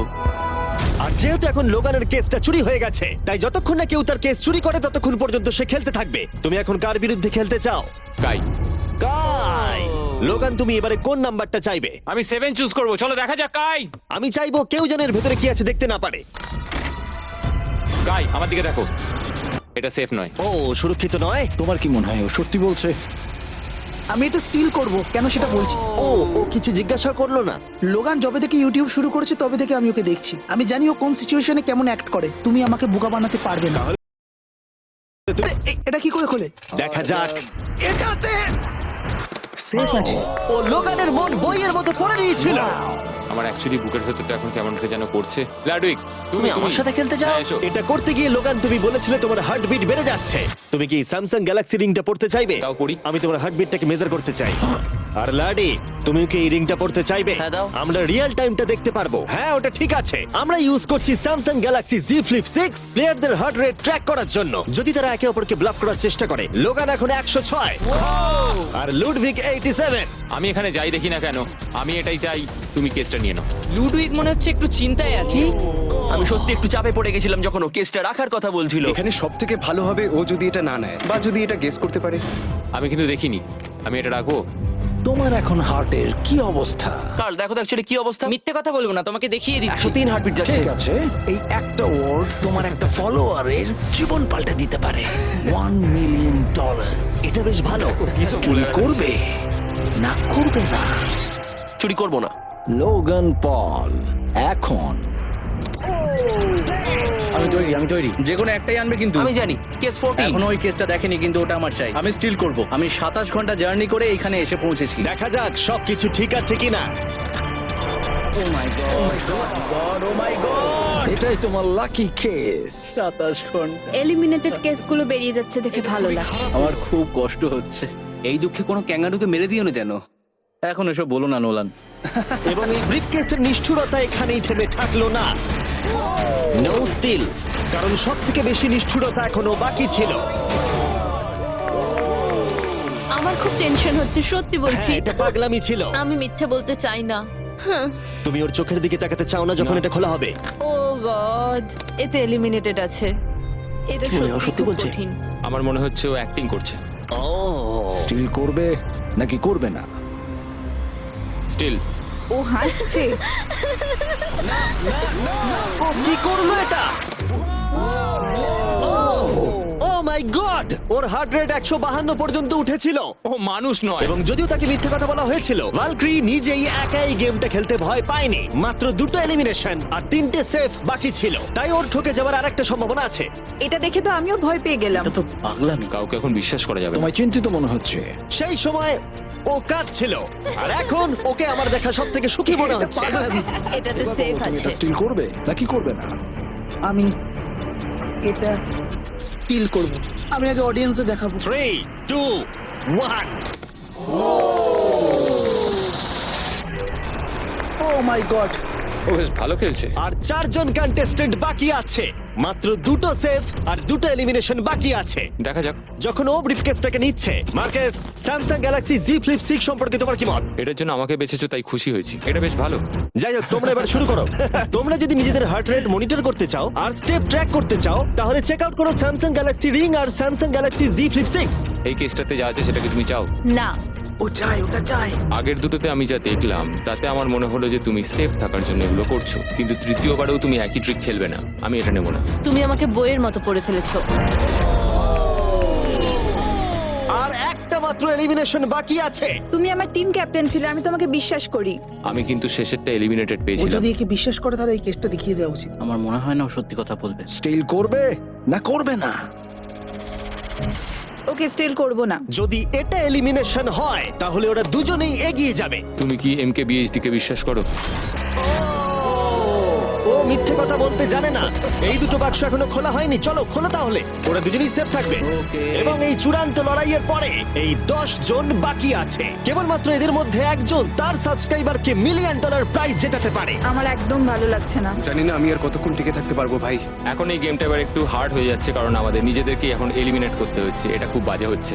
আর যেহেতু এখন লোগানের কেসটা চুরি হয়ে গেছে, তাই যতক্ষণ না কেউ তার কেস চুরি করে ততক্ষণ পর্যন্ত সে খেলতে থাকবে। তুমি এখন কার বিরুদ্ধে খেলতে চাও? গাই, কাই। লোগান, তুমি এবারে কোন নাম্বারটা চাইবে? আমি 7 চুজ করব। চলো দেখা যাক। গাই, আমি চাইবো কেউ যেন এর ভেতরে কি আছে দেখতে না পারে। গাই আমার দিকে দেখো। এটা সেফ নয়। ও সুরক্ষিত নয়। তোমার কি মনে হয় ও সত্যি বলছে? আমি এটা স্টিল করব, কেন সেটা বলছি। ও কিছু জিজ্ঞাসা করলো না। লোগান যবে থেকে ইউটিউব শুরু করেছে তবে থেকে আমি ওকে দেখছি। আমি জানি ও কোন সিচুয়েশনে কেমন অ্যাক্ট করে। তুমি আমাকে বোকা বানাতে পারবে না। এটা কি করে খোলে? দেখা যাক। এটাতে সেফ আছে। ও লোগানের মন বইয়ের মতো পড়ে নিয়েছিল। আমার অ্যাকচুয়ালি বুকের ভেতরটা এখন কেমন করে যেন করছে। লাডুইক, তুমি আমার সাথে খেলতে চাও? হ্যাঁ, এসো। এটা করতে গিয়ে লোগান তুমি বলেছিলে তোমার হার্টবিট বেড়ে যাচ্ছে। তুমি কি স্যামসাং গ্যালাক্সি রিংটা পড়তে চাইবে? দাও পড়ি। আমি তোমার হার্টবিটটাকে মেজার করতে চাই। আর লাডি, তুমি কি এই রিংটা পড়তে চাইবে? হ্যাঁ, দাও। আমরা রিয়েল টাইমটা দেখতে পারবো। হ্যাঁ, ওটা ঠিক আছে। আমরা ইউজ করছি স্যামসাং গ্যালাক্সি Z Flip 6 প্লেয়ারদের হার্ট রেট ট্র্যাক করার জন্য, যদি তারা একে অপরকে ব্লক করার চেষ্টা করে। লোগান এখন 106 আর লুডভিক 87। আমি এখানে যাই দেখি না কেন, আমি এটাই চাই। তুমি কেসটা নিয়ে নাও। লুডুইক মনে হচ্ছে একটু চিন্তায় আছে। আমি সত্যি একটু চাপে পড়ে গেছিলাম যখন ও কেসটা রাখার কথা বলছিল। এখানে সব থেকে ভালো হবে ও যদি এটা না নেয়, বা যদি এটা গেস করতে পারে। আমি কিন্তু দেখিনি। আমি এটা রাখবো। তোমার এখন হার্টের কি অবস্থা? কাল দেখো তো অ্যাকচুয়ালি কি অবস্থা। মিথ্যে কথা বলবো না, তোমাকে দেখিয়ে দিচ্ছি। 103 হার্টবিট যাচ্ছে। ঠিক আছে, এই একটা ওয়ার্ড তোমার একটা ফলোয়ারের জীবন পাল্টে দিতে পারে। $1 মিলিয়ন। এটা বেশ ভালো। চুরি করবে না করবে না? চুরি করব না। লোগান পল এখন আমি তৈরি। যে কোনো একটাই আনবে কিন্তু। আমি জানি কেস 40। এখনো ওই কেসটা দেখেনি, কিন্তু ওটা আমার চাই। আমি স্টিল করব। আমি 27 ঘন্টা জার্নি করে এখানে এসে পৌঁছেছি। দেখা যাক সবকিছু ঠিক আছে কিনা। ও my god, O my god! এটাই তোমার লাকি কেস। 27 ঘন্টা। এলিমিনেটেড কেসগুলো বেরিয়ে যাচ্ছে দেখে ভালো লাগছে। আমার খুব কষ্ট হচ্ছে। এই দুঃখে কোনো ক্যাঙ্গারুকে মেরে দিও না যেন। এখন এসব বলো না নোলান। এবং এই ব্রিফকেসের নিষ্ঠুরতা এখানেই থেমে থাকলো না। নো স্টিল, কারণ সব থেকে বেশি নিষ্ঠুরতা এখনো বাকি ছিল। আমার খুব টেনশন হচ্ছে, সত্যি বলছি। হ্যাঁ, এটা পাগলামি ছিল। আমি মিথ্যে বলতে চাই না। তুমি ওর চোখের দিকে তাকাতে চাও না যখন এটা খোলা হবে। ও গড, এতে এলিমিনেটেড আছে। এটা সত্যি বলছে? কঠিন। আমার মনে হচ্ছে ও অ্যাক্টিং করছে। ও স্টিল করবে নাকি করবে না? স্টিল। ও হাসছে। ও কি করলো এটা? ও my god, or heart rate 152 পর্যন্ত উঠেছিল। ও মানুষ নয়। এবং যদিও তাকে মিথ্যে কথা বলা হয়েছিল, ভালক্রি নিজেই একাই গেমটা খেলতে ভয় পায়নি। মাত্র 2টো এলিমিনেশন আর 3টে সেফ বাকি ছিল, তাই ওর ঠকে যাওয়ার আরেকটা সম্ভাবনা আছে। এটা দেখে তো আমিও ভয় পেয়ে গেলাম। এটা তো পাগলামি। কাউকে এখন বিশ্বাস করা যাবে না। তোমায় চিন্তিত মনে হচ্ছে। সেই সময় ও কাঁদছিল, আর এখন ওকে আমার দেখা সব থেকে সুখী মনে হচ্ছে। এটাতে সেফ তুমি আছে। এটা স্টিল করবে নাকি করবে না? আমি এটা স্টিল করব। আমি আগে অডিয়েন্সে দেখাবো। 3, 2, 1। ও মাই গড, ও বেশ ভালো খেলছে। আর 4 জন কন্টেস্টেন্ট বাকি আছে। মাত্র 2টো সেফ আর 2টো এলিমিনেশন বাকি আছে। দেখা যাক। যখন ও ব্রিফকেসটাকে নিচ্ছে, Marques, Samsung Galaxy Z Flip 6 সম্পর্কে তোমার কি মত? এটার জন্য আমাকে বেঁচেছো তাই খুশি হয়েছি। এটা বেশ ভালো। যাই হোক, তোমরা এবার শুরু করো। তোমরা যদি নিজেদের হার্ট রেট মনিটর করতে চাও আর স্টেপ ট্র্যাক করতে চাও, তাহলে চেক আউট করো স্যামসাং গ্যালাক্সি রিং আর স্যামসাং গ্যালাক্সি Z Flip 6। এই কেসটাতে যা আছে সেটাকে তুমি চাও? না, ও চাই, ওটা চাই। আগের দুটোতে আমি যা দেখলাম তাতে আমার মনে হলো যে তুমি সেফ থাকার জন্য এগুলো করছো, কিন্তু তৃতীয়বারেও তুমি একই ট্রিক খেলবে না। আমি এটা নেব না। তুমি আমাকে বইয়ের মতো পড়ে ফেলেছো। আর একটা মাত্র এলিমিনেশন বাকি আছে। তুমি আমার টিম ক্যাপ্টেন ছিলে, আমি তোমাকে বিশ্বাস করি। আমি কিন্তু শেষেরটা এলিমিনেটেড ও পেয়েছিলাম। যদি একে বিশ্বাস করে তাহলে এই কেসটা দেখিয়ে দেওয়া উচিত। আমার মনে হয় না ও সত্যি কথা বলবে। স্টিল করবে না করবে না? ওকে, স্টিল করব না। যদি এটা এলিমিনেশন হয়, তাহলে ওরা দুজনেই এগিয়ে যাবে। তুমি কি MKBHD কে বিশ্বাস করো? ও মিথ্যে কথা বলতে জানে না। এই দুটো বাক্স এখনো খোলা হয়নি, চলো খোলো তাহলে। ওরা দুজনেই সেফ থাকবে। এবং এই চূড়ান্ত লড়াইয়ের পরে এই 10 জন বাকি আছে। কেবলমাত্র এদের মধ্যে একজন তার সাবস্ক্রাইবারকে $1 মিলিয়ন প্রাইজ জেতাতে পারে। আমার একদম ভালো লাগছে না। জানি না আমি আর কতক্ষণ টিকে থাকতে পারবো ভাই। এখন এই গেমটা এবার একটু হার্ড হয়ে যাচ্ছে, কারণ আমাদের নিজেদেরকে এখন এলিমিনেট করতে হচ্ছে। এটা খুব বাজে হচ্ছে।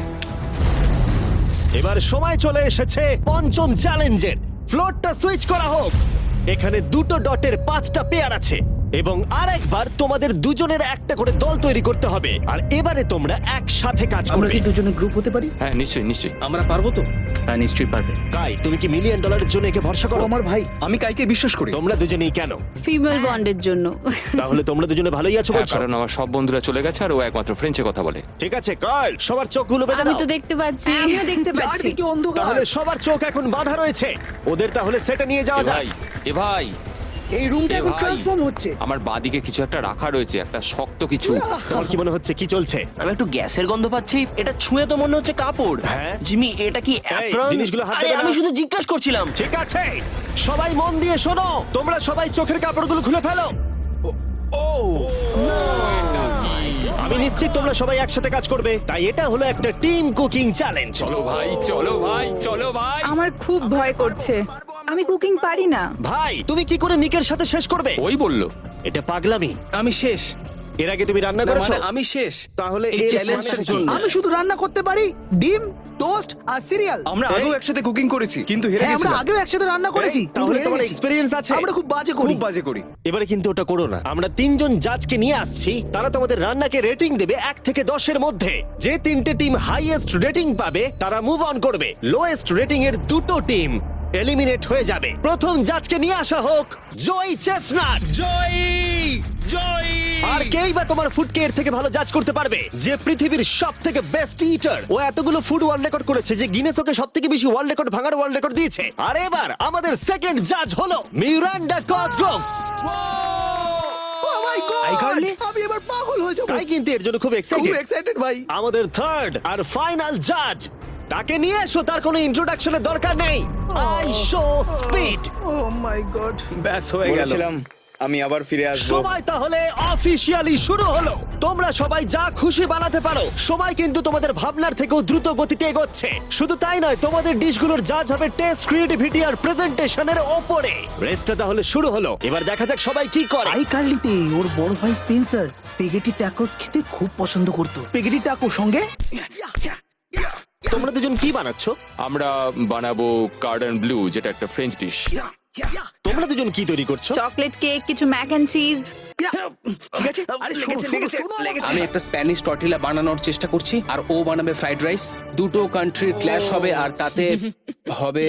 এবার সময় চলে এসেছে পঞ্চম চ্যালেঞ্জের। ফ্লোরটা সুইচ করা হোক। এখানে 2টো ডটের 5টা পেয়ার আছে এবং আরেকবার তোমাদের দুজনের একটা করে দল তৈরি করতে হবে। আর এবারে তোমরা একসাথে কাজ আমরা করবে। কি দুজনে গ্রুপ হতে পারি? হ্যাঁ, নিশ্চয়ই নিশ্চয়ই। আমরা পারবো তো? হ্যাঁ, নিশ্চয়ই পারবে। কাই, তুমি কি $1 মিলিয়ন জন্য একে ভরসা ও করো? আমার ভাই। আমি কাইকে বিশ্বাস করি। তোমরা দুজনেই কেন? ফিমেল বন্ডের জন্য। তাহলে তোমরা দুজনে ভালোই আছো হ্যাঁ, বলছো? কারণ আমার সব বন্ধুরা চলে গেছে আর ও একমাত্র ফ্রেঞ্চে কথা বলে। ঠিক আছে কার্ল, সবার চোখগুলো বেঁধে আমি দাও। তো দেখতে পাচ্ছি। আমিও দেখতে পাচ্ছি। চারদিকে অন্ধকার। তাহলে সবার চোখ এখন বাঁধা রয়েছে। ওদের তাহলে সেটে নিয়ে যাওয়া এ যায়। ভাই, এ ভাই, এই রুমটা এ এখন ভাই। ট্রান্সফর্ম হচ্ছে। আমার বাঁদিকে কিছু একটা রাখা রয়েছে, একটা শক্ত কিছু। তোমার কি মনে হচ্ছে কি চলছে? আমি একটু গ্যাসের গন্ধ পাচ্ছি। এটা ছুঁয়ে তো মনে হচ্ছে কাপড়। হ্যাঁ। জিমি, এটা কি অ্যাপ্রন? জিনিসগুলো হাত আরে, দেবে না। আমি শুধু জিজ্ঞাসা করছিলাম। ঠিক আছে, সবাই মন দিয়ে শোনো। তোমরা সবাই চোখের কাপড়গুলো খুলে ফেলো। আমি নিশ্চিত তোমরা সবাই একসাথে কাজ করবে, তাই এটা হলো একটা টিম কুকিং চ্যালেঞ্জ। চলো ভাই, চলো ভাই, চলো ভাই। আমার খুব ভয় করছে। আমি কুকিং পারি না। ভাই, তুমি কি করে নিকের সাথে শেষ করবে? ওই বললো। এটা পাগলামি। আমি শেষ। এর আগে তুমি রান্না করেছো? মানে আমি শেষ। তাহলে এই এর চ্যালেঞ্জটার মানেটা কি? জন্য। আমি শুধু রান্না করতে পারি ডিম, টোস্ট আর সিরিয়াল। আমরা আগেও একসাথে কুকিং করেছি কিন্তু হেরে হ্যাঁ, আমরা গেছিলাম। আগেও একসাথে রান্না করেছি। এই, তাহলে কিন্তু তোমার হেরে গেছি। এক্সপেরিয়েন্স আছে? আমরা খুব বাজে করি। খুব বাজে করি। এবারে কিন্তু ওটা করো না। আমরা 3 জন জাজকে নিয়ে আসছি, তারা তোমাদের রান্নাকে রেটিং দেবে 1 থেকে 10-এর মধ্যে। যে 3টে টিম হাইয়েস্ট রেটিং পাবে তারা মুভ অন করবে। লোয়েস্ট রেটিং এর 2টো টিম এলিমিনেট হয়ে যাবে। প্রথম জাজকে নিয়ে আসা হোক জয় চেস্টনাট। জয়, জয়। আর কেই বা তোমার ফুডকে এর থেকে ভালো জাজ করতে পারবে, যে পৃথিবীর সব থেকে বেস্ট ইটার। ও এতগুলো ফুড ওয়ার্ল্ড রেকর্ড করেছে যে গিনেস ওকে সব থেকে বেশি ওয়ার্ল্ড রেকর্ড ভাঙার ওয়ার্ল্ড রেকর্ড দিয়েছে। আর এবার আমাদের সেকেন্ড জাজ হলো Miranda Cosgrove. Oh my God! আমি এবার পাগল হয়ে যাবো। তাই কিন্তু এর জন্য খুব খুব এক্সাইটেড। এক্সাইটেড ভাই। আমাদের থার্ড আর ফাইনাল জাজ, তাকে নিয়ে এসো। তার কোনো ইন্ট্রোডাকশনের দরকার নেই। IShowSpeed. Oh my God. ব্যাস হয়ে গেল। আমি আবার ফিরে আসবো। সময় তাহলে অফিসিয়ালি শুরু হলো। তোমরা সবাই যা খুশি বানাতে পারো। সময় কিন্তু তোমাদের ভাবনার থেকেও দ্রুত গতিতে এগোচ্ছে। শুধু তাই নয়, তোমাদের ডিশগুলোর জাজ হবে টেস্ট, ক্রিয়েটিভিটি আর প্রেজেন্টেশনের ওপরে। রেসটা তাহলে শুরু হলো। এবার দেখা যাক সবাই কি করে। আই কার্লিতে ওর বড় ভাই স্পেন্সার স্পেগেটি ট্যাকোস খেতে খুব পছন্দ করতো। স্পেগেটি ট্যাকো সঙ্গে তোমরা দুজন কি বানাচ্ছো? আমরা বানাবো কার্ডন ব্লু, যেটা একটা ফ্রেঞ্চ ডিশ। তোমরা দুজন কি তৈরি করছো? চকলেট কেক, কিছু ম্যাক এন্ড চিজ। ঠিক আছে আরে লেগেছে আমি একটা স্প্যানিশ টর্টিলা বানানোর চেষ্টা করছি আর ও বানাবে ফ্রাইড রাইস। দুটো কান্ট্রির ক্ল্যাশ হবে আর তাতে হবে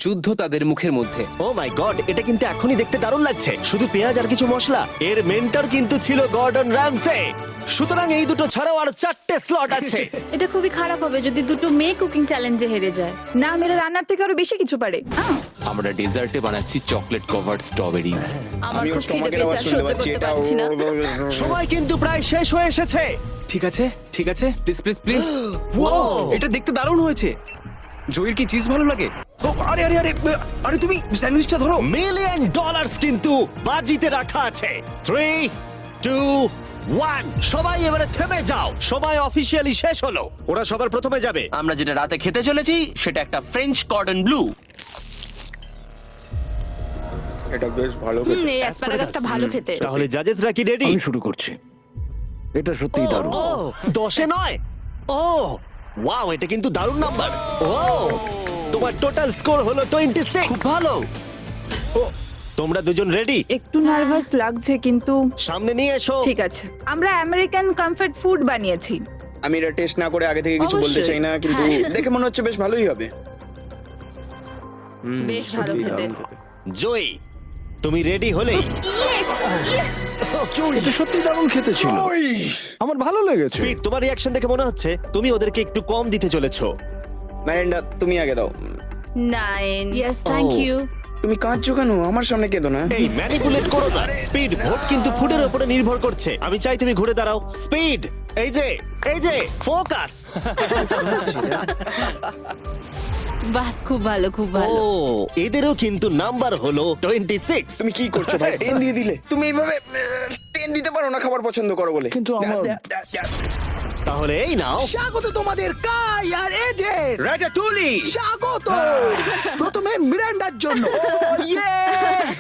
যুদ্ধ তাদের মুখের মধ্যে। ও মাই গড, এটা কিন্তু এখনই দেখতে দারুণ লাগছে। শুধু পেঁয়াজ আর কিছু মশলা। এর মেন্টর কিন্তু ছিল গর্ডন র্যামসে। সুতরাং এই দুটো ছাড়াও আর 4টে স্লট আছে। এটা খুবই খারাপ হবে যদি দুটো মেয়ে কুকিং চ্যালেঞ্জে হেরে যায়। না, মেয়েরা রান্নার থেকে আরো বেশি কিছু পারে। আমরা ডেজার্টে বানাচ্ছি চকলেট কভার্ড স্ট্রবেরি। আমার খুব খিদে পেয়েছে, আর সহ্য করতে পারছি না। সময় কিন্তু প্রায় শেষ হয়ে এসেছে। ঠিক আছে প্লিজ প্লিজ প্লিজ। এটা দেখতে দারুণ হয়েছে। জয়ের কি চিজ ভালো লাগে? ও আরে আরে আরে আরে তুমি স্যান্ডউইচটা ধরো। $1 মিলিয়ন কিন্তু বাজিতে রাখা আছে। 3, 2, 1, সবাই এবারে থেমে যাও। সময় অফিসিয়ালি শেষ হলো। ওরা সবার প্রথমে যাবে। আমরা যেটা রাতে খেতে চলেছি সেটা একটা ফ্রেঞ্চ কর্ডন ব্লু। এটা বেশ ভালো এই অ্যাসপারাগাসটা ভালো খেতে। তাহলে জাজেসরা কি রেডি? শুরু করছি। এটা সত্যিই দারুণ। 10-এ নয়। ও ওয়াও, এটা কিন্তু দারুণ নাম্বার। ও তোমার টোটাল স্কোর হলো 26। খুব ভালো। তোমরা দুজন রেডি? একটু নার্ভাস লাগছে, কিন্তু সামনে নিয়ে এসো। ঠিক আছে। আমরা আমেরিকান কমফর্ট ফুড বানিয়েছি। আমি এটা টেস্ট না করে আগে থেকে কিছু বলতে অবশ্যই। চাই না, কিন্তু হ্যাঁ। দেখে মনে হচ্ছে বেশ ভালোই হবে। বেশ ভালো খেতে। জয়ী, তুমি রেডি হলেই এটা সত্যি দারুণ খেতে ছিল। আমার ভালো লেগেছে। স্পিড, তোমার রিঅ্যাকশন দেখে মনে হচ্ছে তুমি ওদেরকে একটু কম দিতে চলেছো। ম্যারেন্ডা তুমি আগে দাও। 9 ইয়েস থ্যাংক Oh. ইউ। তুমি কাঁদছো কেন? আমার সামনে কেঁদো না। এই ম্যানিপুলেট করো না। স্পিড, ভোট কিন্তু ফুডের উপরে নির্ভর করছে। আমি চাই তুমি ঘুরে দাঁড়াও। স্পিড, এই যে ফোকাস। বাহ, খুব ভালো খুব ও ভালো। এদেরও কিন্তু নাম্বার হলো 26। তুমি কি করছো ভাই? 10 দিয়ে দিলে। তুমি এইভাবে 10 দিতে পারো না খাবার পছন্দ করো বলে। কিন্তু আমার তাহলে এই নাও। স্বাগত তোমাদের কাই আর এজে। রাটাটুলি। স্বাগত। প্রথমে মিরান্ডার জন্য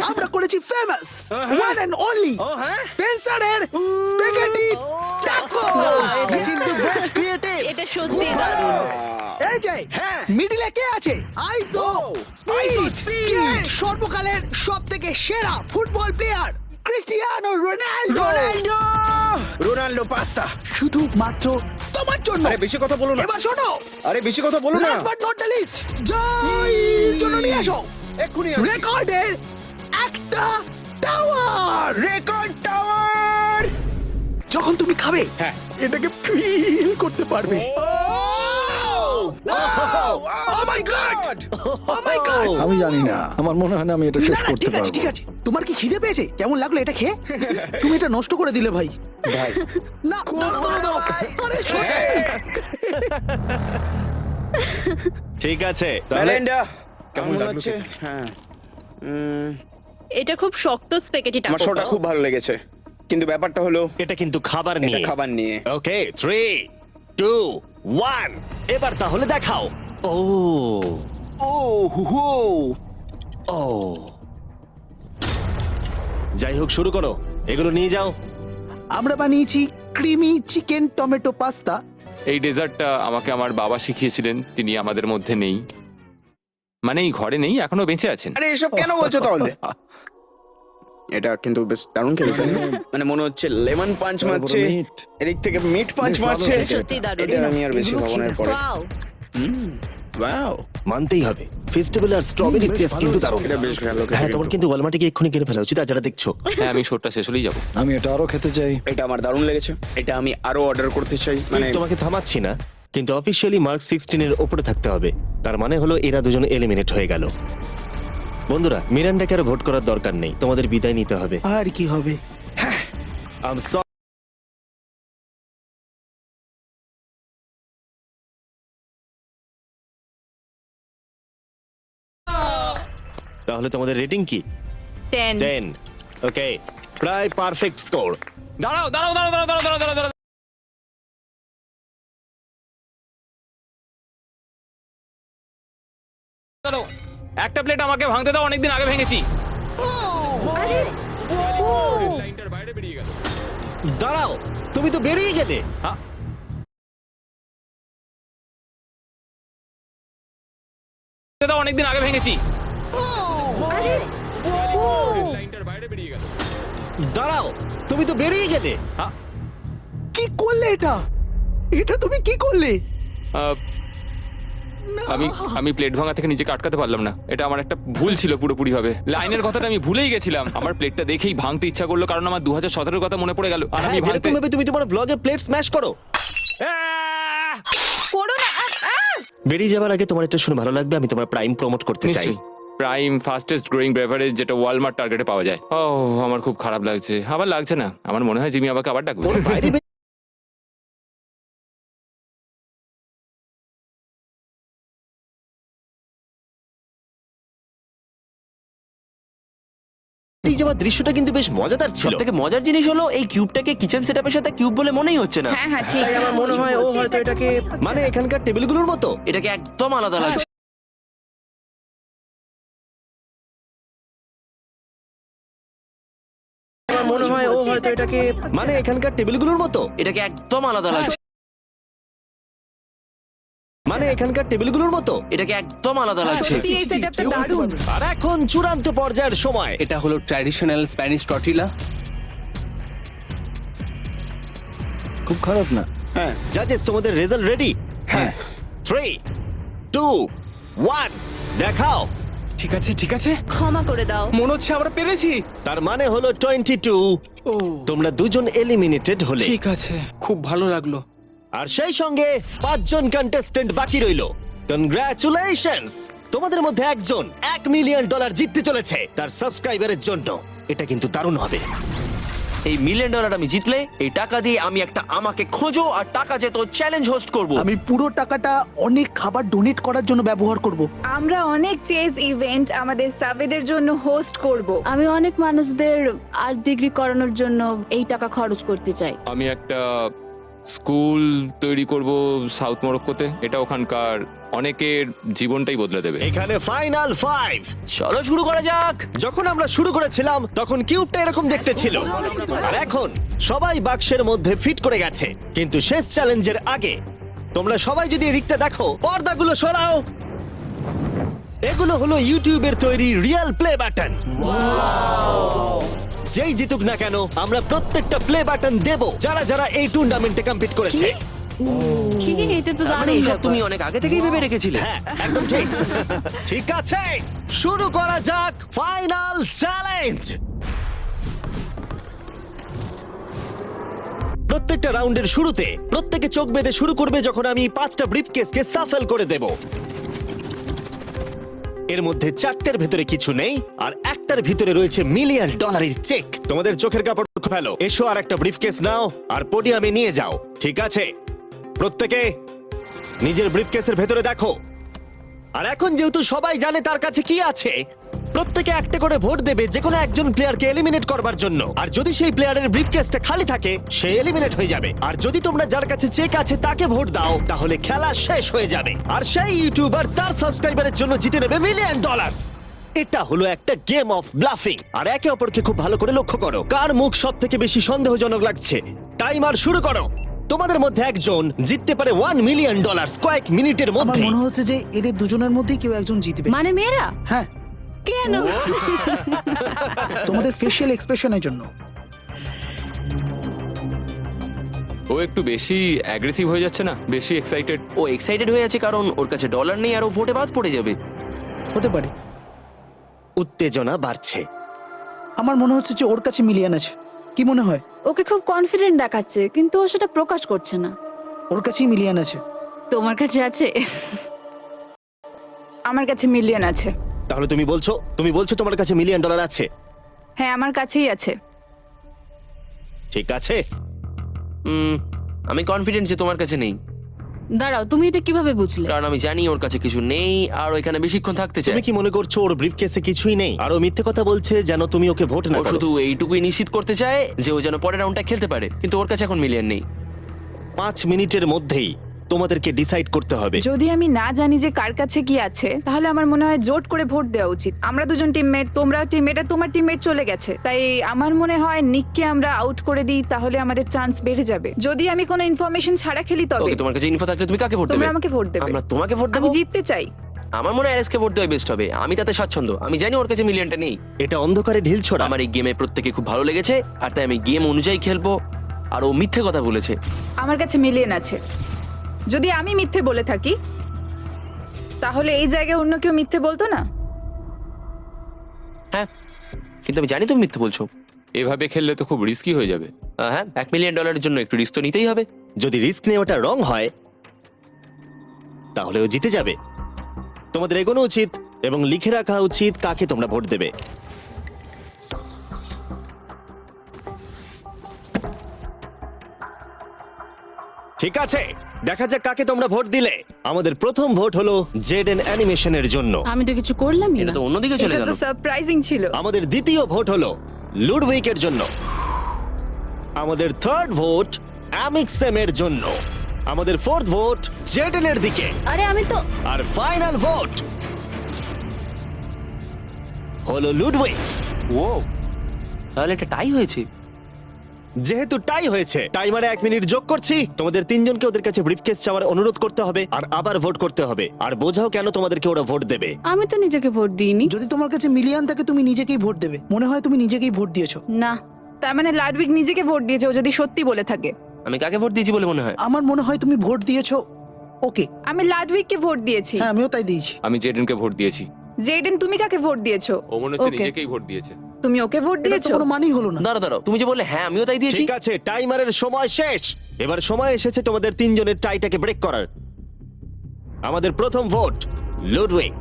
আমরা করেছি ফেমাস ওয়ান এন্ড অনলি স্পেন্সারের স্প্যাগেটি টাকো। এটা কিন্তু বেশ ক্রিয়েটিভ। এটা সত্যি দারুণ। এই যে মিডিলে কে আছে? আইসো স্পিড। সর্বকালের সবথেকে সেরা football player Cristiano Ronaldo. Ronaldo pasta. শুধুমাত্র তোমার জন্য। আরে বেশি কথা বলো না। এবার শোনো, আরে বেশি কথা বলো না। Last but not the least, জয়ের জন্য নিয়ে আসো এক্ষুনি রেকর্ডের একটা টাওয়ার। Record tower. যখন তুমি খাবে এটাকে ফিল করতে পারবে। Oh my God! Oh my God! আমি জানি না, আমার মনে হয় না আমি এটা শেষ না, না, করতে ঠিক আছে, পারবো। ঠিক আছে। তোমার কি খিদে পেয়েছে? কেমন লাগলো এটা খেয়ে? তুমি এটা নষ্ট করে দিলে ভাই। ভাই না, দাঁড়াও। আরে সত্যি। ঠিক আছে, তাহলে ম্যারেন্ডা কেমন কেমন লাগলো লাগছে? খেতে? হ্যাঁ, এটা খুব শক্ত স্প্যাগেটি আমার টাকো। শোটা খুব ভালো লেগেছে, কিন্তু ব্যাপারটা হলো এটা কিন্তু খাবার এটা নিয়ে। খাবার নিয়ে। ওকে, 3, 2, 1, এবার তাহলে দেখাও। ও ও যাই হোক, শুরু করো। এগুলো নিয়ে যাও। আমরা বানিয়েছি ক্রিমি চিকেন টমেটো পাস্তা। এই ডেজার্টটা আমাকে আমার বাবা শিখিয়েছিলেন, তিনি আমাদের মধ্যে নেই। মানে এই ঘরে নেই, এখনো বেঁচে আছেন। আরে এসব কেন বলছো তাহলে? এটা কিন্তু বেশ দারুণ খেতে, তাই না? মানে মনে হচ্ছে লেমন পাঞ্চ মারছে, মিট। এদিক থেকে মিট পাঞ্চ বেশ ভালো মারছে। খেতে। সত্যি দারুণ। এটা আমি আর বেশি খাবো না এরপরে। ওয়াও। ওয়াও, মানতেই হবে, ফেস্টিভ্যাল আর স্ট্রবেরি বেশ টেস্ট ভালো কিন্তু হয়েছে। দারুণ। এটা বেশ ভালো হ্যাঁ, খেতে তোমার কিন্তু। কিন্তু ওয়ালমার্টে গিয়ে এক্ষুনি কিনে ফেলা উচিত। আর যারা দেখছো, হ্যাঁ, আমি শোটা শেষ হলেই যাবো। আমি এটা আরো খেতে চাই। এটা আমার দারুণ লেগেছে, এটা আমি আরো অর্ডার করতে চাই। মানে তোমাকে থামাচ্ছি না, কিন্তু অফিসিয়ালি মার্ক 16 এর উপরে থাকতে হবে। তার মানে হলো এরা দুজন এলিমিনেট হয়ে গেল। বন্ধুরা, মিরান্ডাকে আর ভোট করার দরকার নেই, তোমাদের বিদায় নিতে হবে। আর কি হবে? I'm sorry. তাহলে তোমাদের রেটিং কি? 10। 10। ওকে, প্রায় পারফেক্ট স্কোর। দাঁড়াও দাঁড়াও দাঁড়াও দাঁড়াও দাঁড়াও দাঁড়াও দাঁড়াও দাঁড়াও। একটা প্লেট আমাকে ভাঙতে দাও, অনেকদিন আগে ভেঙেছি। লাইনটার বাইরে বেরিয়ে গেল। দাঁড়াও, তুমি তো বেরিয়ে গেলে। হ্যাঁ, দাও, অনেকদিন আগে ভেঙেছি। বেরিয়ে গেল। দাঁড়াও, তুমি তো বেরিয়ে গেলে। কি করলে এটা? এটা তুমি কি করলে? আহ, আমি প্লেট ভাঙা থেকে নিজেকে আটকাতে পারলাম না। এটা আমার একটা ভুল ছিল পুরোপুরি ভাবে। লাইনের কথাটা আমি ভুলেই গেছিলাম। আমার প্লেটটা দেখেই ভাঙতে ইচ্ছা করলো, কারণ আমার 2017 কথা মনে পড়ে গেল। আর আমি হ্যাঁ, ভাঙতে যেরকম ভাবে তুমি তোমার ব্লগে প্লেট স্ম্যাশ করো। করো না। বেরিয়ে যাওয়ার আগে তোমার এটা শুনে ভালো লাগবে, আমি তোমার প্রাইম প্রমোট করতে চাই। নিশ্চয়ই প্রাইম ফাস্টেস্ট গ্রোয়িং বেভারেজ, যেটা ওয়ালমার্ট টার্গেটে পাওয়া যায়। ও আমার খুব খারাপ লাগছে। আবার লাগছে না, আমার মনে হয় জিমি আমাকে আবার ডাকবে। ওর বাইরে বেরিয়ে যাওয়ার দৃশ্যটা কিন্তু বেশ মজাদার ছিল। সব থেকে মজার জিনিস হলো এই কিউবটাকে কিচেন সেটআপের সাথে কিউব বলে মনেই হচ্ছে না। হ্যাঁ হ্যাঁ ঠিক। তাই আমার মনে হয় ও হয়তো এটাকে মানে এখানকার টেবিলগুলোর মতো। এটাকে একদম আলাদা লাগছে। আমার মনে হয় ও হয়তো এটাকে মানে এখানকার টেবিলগুলোর মতো। এটাকে একদম আলাদা লাগছে। মানে এখানকার টেবিলগুলোর মতো। এটাকে একদম আলাদা লাগছে। সত্যি এই সেটআপটা দারুণ। আর এখন চূড়ান্ত পর্যায়ের সময়। এটা হলো ট্র্যাডিশনাল স্প্যানিশ টর্টিলা। খুব খারাপ না। হ্যাঁ, জাজেস তোমাদের রেজাল্ট রেডি? হ্যাঁ 3 2 1 দেখাও। ঠিক আছে ঠিক আছে, ক্ষমা করে দাও। মনে হচ্ছে আমরা পেরেছি। তার মানে হলো 22। ও তোমরা দুজন এলিমিনেটেড হলে। ঠিক আছে, খুব ভালো লাগলো। আর সেই সঙ্গে 5 জন কন্টেস্টেন্ট বাকি রইলো। কনগ্রাচুলেশনস! তোমাদের মধ্যে একজন $1 মিলিয়ন জিততে চলেছে তার সাবস্ক্রাইবারের জন্য। এটা কিন্তু দারুণ হবে। এই $1 মিলিয়ন আমি জিতলে এই টাকা দিয়ে আমি একটা আমাকে খোঁজো আর টাকা যেত চ্যালেঞ্জ হোস্ট করব। আমি পুরো টাকাটা অনেক খাবার ডোনেট করার জন্য ব্যবহার করব। আমরা অনেক চেজ ইভেন্ট আমাদের সাবেদের জন্য হোস্ট করব। আমি অনেক মানুষদের আর্ট ডিগ্রি করানোর জন্য এই টাকা খরচ করতে চাই। আমি একটা স্কুল তৈরি করব সাউথ মরক্কোতে। এটা ওখানকার অনেকের জীবনটাই বদলে দেবে। এখানে ফাইনাল 5। চলো শুরু করা যাক। যখন আমরা শুরু করেছিলাম তখন কিউবটা এরকম দেখতে ছিল, আর এখন সবাই বাক্সের মধ্যে ফিট করে গেছে। কিন্তু শেষ চ্যালেঞ্জের আগে তোমরা সবাই যদি এদিকটা দেখো, পর্দাগুলো সরাও। এগুলো হলো ইউটিউবের তৈরি রিয়েল প্লে বাটন। যেই জিতুক না কেন আমরা প্রত্যেকটা প্লে বাটন দেব যারা যারা এই টুর্নামেন্টে কম্পিট করেছে। কি এটা তো তার মানে দারুণ এসব ব্যাপার। তুমি অনেক আগে থেকেই ভেবে রেখেছিলে। হ্যাঁ, একদম ঠিক। ঠিক আছে, শুরু করা যাক ফাইনাল চ্যালেঞ্জ। প্রত্যেকটা রাউন্ডের শুরুতে প্রত্যেকে চোখ বেঁধে শুরু করবে যখন আমি 5টা ব্রিফকেসকে সাফেল করে দেব। এর মধ্যে 4টের ভেতরে কিছু নেই, আর একটার ভিতরে রয়েছে $1 মিলিয়ন চেক। তোমাদের চোখের কাপড় ফেলো, এসো আর একটা ব্রিফকেস নাও আর পোডিয়ামে নিয়ে যাও। ঠিক আছে, প্রত্যেকে নিজের ব্রিফকেসের ভেতরে দেখো। আর এখন যেহেতু সবাই জানে তার কাছে কি আছে, প্রত্যেকে একটা করে ভোট দেবে যে কোনো একজন প্লেয়ারকে এলিমিনেট করবার জন্য। আর যদি সেই প্লেয়ারের ব্রিফকেসটা খালি থাকে সে এলিমিনেট হয়ে যাবে। আর যদি তোমরা যার কাছে চেক আছে তাকে ভোট দাও তাহলে খেলা শেষ হয়ে যাবে। আর সেই ইউটিউবার তার সাবস্ক্রাইবারের জন্য জিতে নেবে $1 মিলিয়ন। এটা হলো একটা গেম অফ ব্লাফিং। আর একে অপরকে খুব ভালো করে লক্ষ্য করো, কার মুখ সব থেকে বেশি সন্দেহজনক লাগছে। টাইমার শুরু করো। তোমাদের মধ্যে একজন জিততে পারে $1 মিলিয়ন কয়েক মিনিটের আমার মধ্যে। মনে হচ্ছে যে এদের দুজনের মধ্যেই কেউ একজন জিতবে। মানে মেয়েরা হ্যাঁ, কেন? তোমাদের ফেশিয়াল এক্সপ্রেশনের জন্য। ও একটু বেশি অ্যাগ্রেসিভ হয়ে যাচ্ছে না? বেশি এক্সাইটেড। ও এক্সাইটেড হয়ে আছে কারণ ওর কাছে ডলার নেই আর ও ভোটে বাদ পড়ে যাবে। হতে পারে। উত্তেজনা বাড়ছে। আমার মনে হচ্ছে যে ওর কাছে মিলিয়ন আছে। কি মনে হয়? ওকে খুব কনফিডেন্ট দেখাচ্ছে, কিন্তু ও সেটা প্রকাশ করছে না। ওর কাছেই মিলিয়ন আছে। তোমার কাছে আছে? আমার কাছে মিলিয়ন আছে। তাহলে তুমি বলছো তোমার কাছে $1 মিলিয়ন আছে? হ্যাঁ আমার কাছেই আছে। ঠিক আছে। আমি কনফিডেন্ট যে তোমার কাছে নেই, দাঁড়াও, তুমি এটা কিভাবে বুঝলে? কারণ আমি জানি ওর কাছে কিছু নেই আর ও এখানে বেশিক্ষণ থাকতে চায়। তুমি কি মনে করছো ওর ব্রিফকেসে কিছুই নেই আর ও মিথ্যে কথা বলছে যেন তুমি ওকে ভোট না ও করো? শুধু এইটুকুই নিশ্চিত করতে চায় যে ও যেন পরের রাউন্ডটা খেলতে পারে, কিন্তু ওর কাছে এখন মিলিয়ন নেই। 5 মিনিটের মধ্যেই তোমাদেরকে ডিসাইড করতে হবে। যদি আমি না জানি যে কার কাছে কি আছে, তাহলে আমার মনে হয় জোট করে ভোট দেওয়া উচিত। আমরা দুজন টিমমেট, তোমরা টিমমেট, আর তোমার টিমমেট চলে গেছে, তাই আমার মনে হয় নিককে আমরা আউট করে দিই, তাহলে আমাদের চান্স বেড়ে যাবে। যদি আমি কোনো ইনফরমেশন ছাড়া খেলি তবে। ওকে, তোমার কাছে ইনফো থাকলে তুমি কাকে ভোট দেবে? তোমরা আমাকে ভোট দেবে। আমরা তোমাকে ভোট দেব? আমি জিততে চাই। আমার মনে হয় অ্যালেক্সকে ভোট দেওয়া বেস্ট হবে। আমি তাতে স্বাচ্ছন্দ্য। আমি জানি ওর কাছে মিলিয়নটা নেই। এটা অন্ধকারে ঢিল ছোড়া। আমার এই গেমে প্রত্যেকে খুব ভালো লেগেছে, আর তাই আমি গেম অনুযায়ী খেলবো। আর ও মিথ্যে কথা বলেছে। আমার কাছে মিলিয়ন আছে। যদি আমি মিথ্যে বলে থাকি তাহলে এই জায়গায় অন্য কেউ মিথ্যে বলতো না। হ্যাঁ, কিন্তু আমি জানি তুমি মিথ্যে বলছো। এভাবে খেললে তো খুব রিস্কি হয়ে যাবে। হ্যাঁ, $1 মিলিয়ন জন্য একটু রিস্ক তো নিতেই হবে। যদি রিস্ক নেওয়াটা রং হয় তাহলে ও জিতে যাবে। তোমাদের এগোনো উচিত এবং লিখে রাখা উচিত কাকে তোমরা ভোট দেবে। ঠিক আছে, দেখা যাক কাকে তোমরা ভোট দিলে। আমাদের প্রথম ভোট হলো জেডেন অ্যানিমেশনের জন্য। আমি তো কিছু করলামই এটা না। তো অন্যদিকে চলে এটা গেল। তো সারপ্রাইজিং ছিল। আমাদের দ্বিতীয় ভোট হলো লুডউইকের জন্য। আমাদের থার্ড ভোট অ্যামিক্সেমের জন্য। আমাদের ফোর্থ ভোট জেডেনের দিকে। আরে আমি তো আর ফাইনাল ভোট হলো লুডউইক। ও, তাহলে এটা টাই হয়েছে। যেহেতু টাই হয়েছে, টাইমারে 1 মিনিট যোগ করছি। তোমাদের তিনজনকে ওদের কাছে ব্রিফকেস চাওয়ার অনুরোধ করতে হবে আর আবার ভোট করতে হবে। আর বোঝাও কেন তোমাদেরকে ওরা ভোট দেবে। আমি তো নিজেকে ভোট দিইনি। যদি তোমার কাছে মিলিয়ন থাকে তুমি নিজেকেই ভোট দেবে। মনে হয় তুমি নিজেকেই ভোট দিয়েছো। না, তার মানে লাডউইক নিজেকে ভোট দিয়েছে ও যদি সত্যি বলে থাকে। আমি কাকে ভোট দিয়েছি বলে মনে হয়? আমার মনে হয় তুমি ভোট দিয়েছো ওকে। আমি লাডউইককে ভোট দিয়েছি। হ্যাঁ, আমিও তাই দিয়েছি। আমি জেডেনকে ভোট দিয়েছি। জেডেন তুমি কাকে ভোট দিয়েছো? ও মনে হচ্ছে Okay. নিজেকেই ভোট দিয়েছে। তুমি ওকে ভোট এটা তো দিয়েছো? কোনো মানেই হলো না। দাঁড়াও, তুমি যে বললে হ্যাঁ আমিও তাই দিয়েছি। ঠিক আছে, টাইমারের সময় শেষ। এবার সময় এসেছে তোমাদের তিনজনের টাইটাকে ব্রেক করার। আমাদের প্রথম ভোট লুডউইক।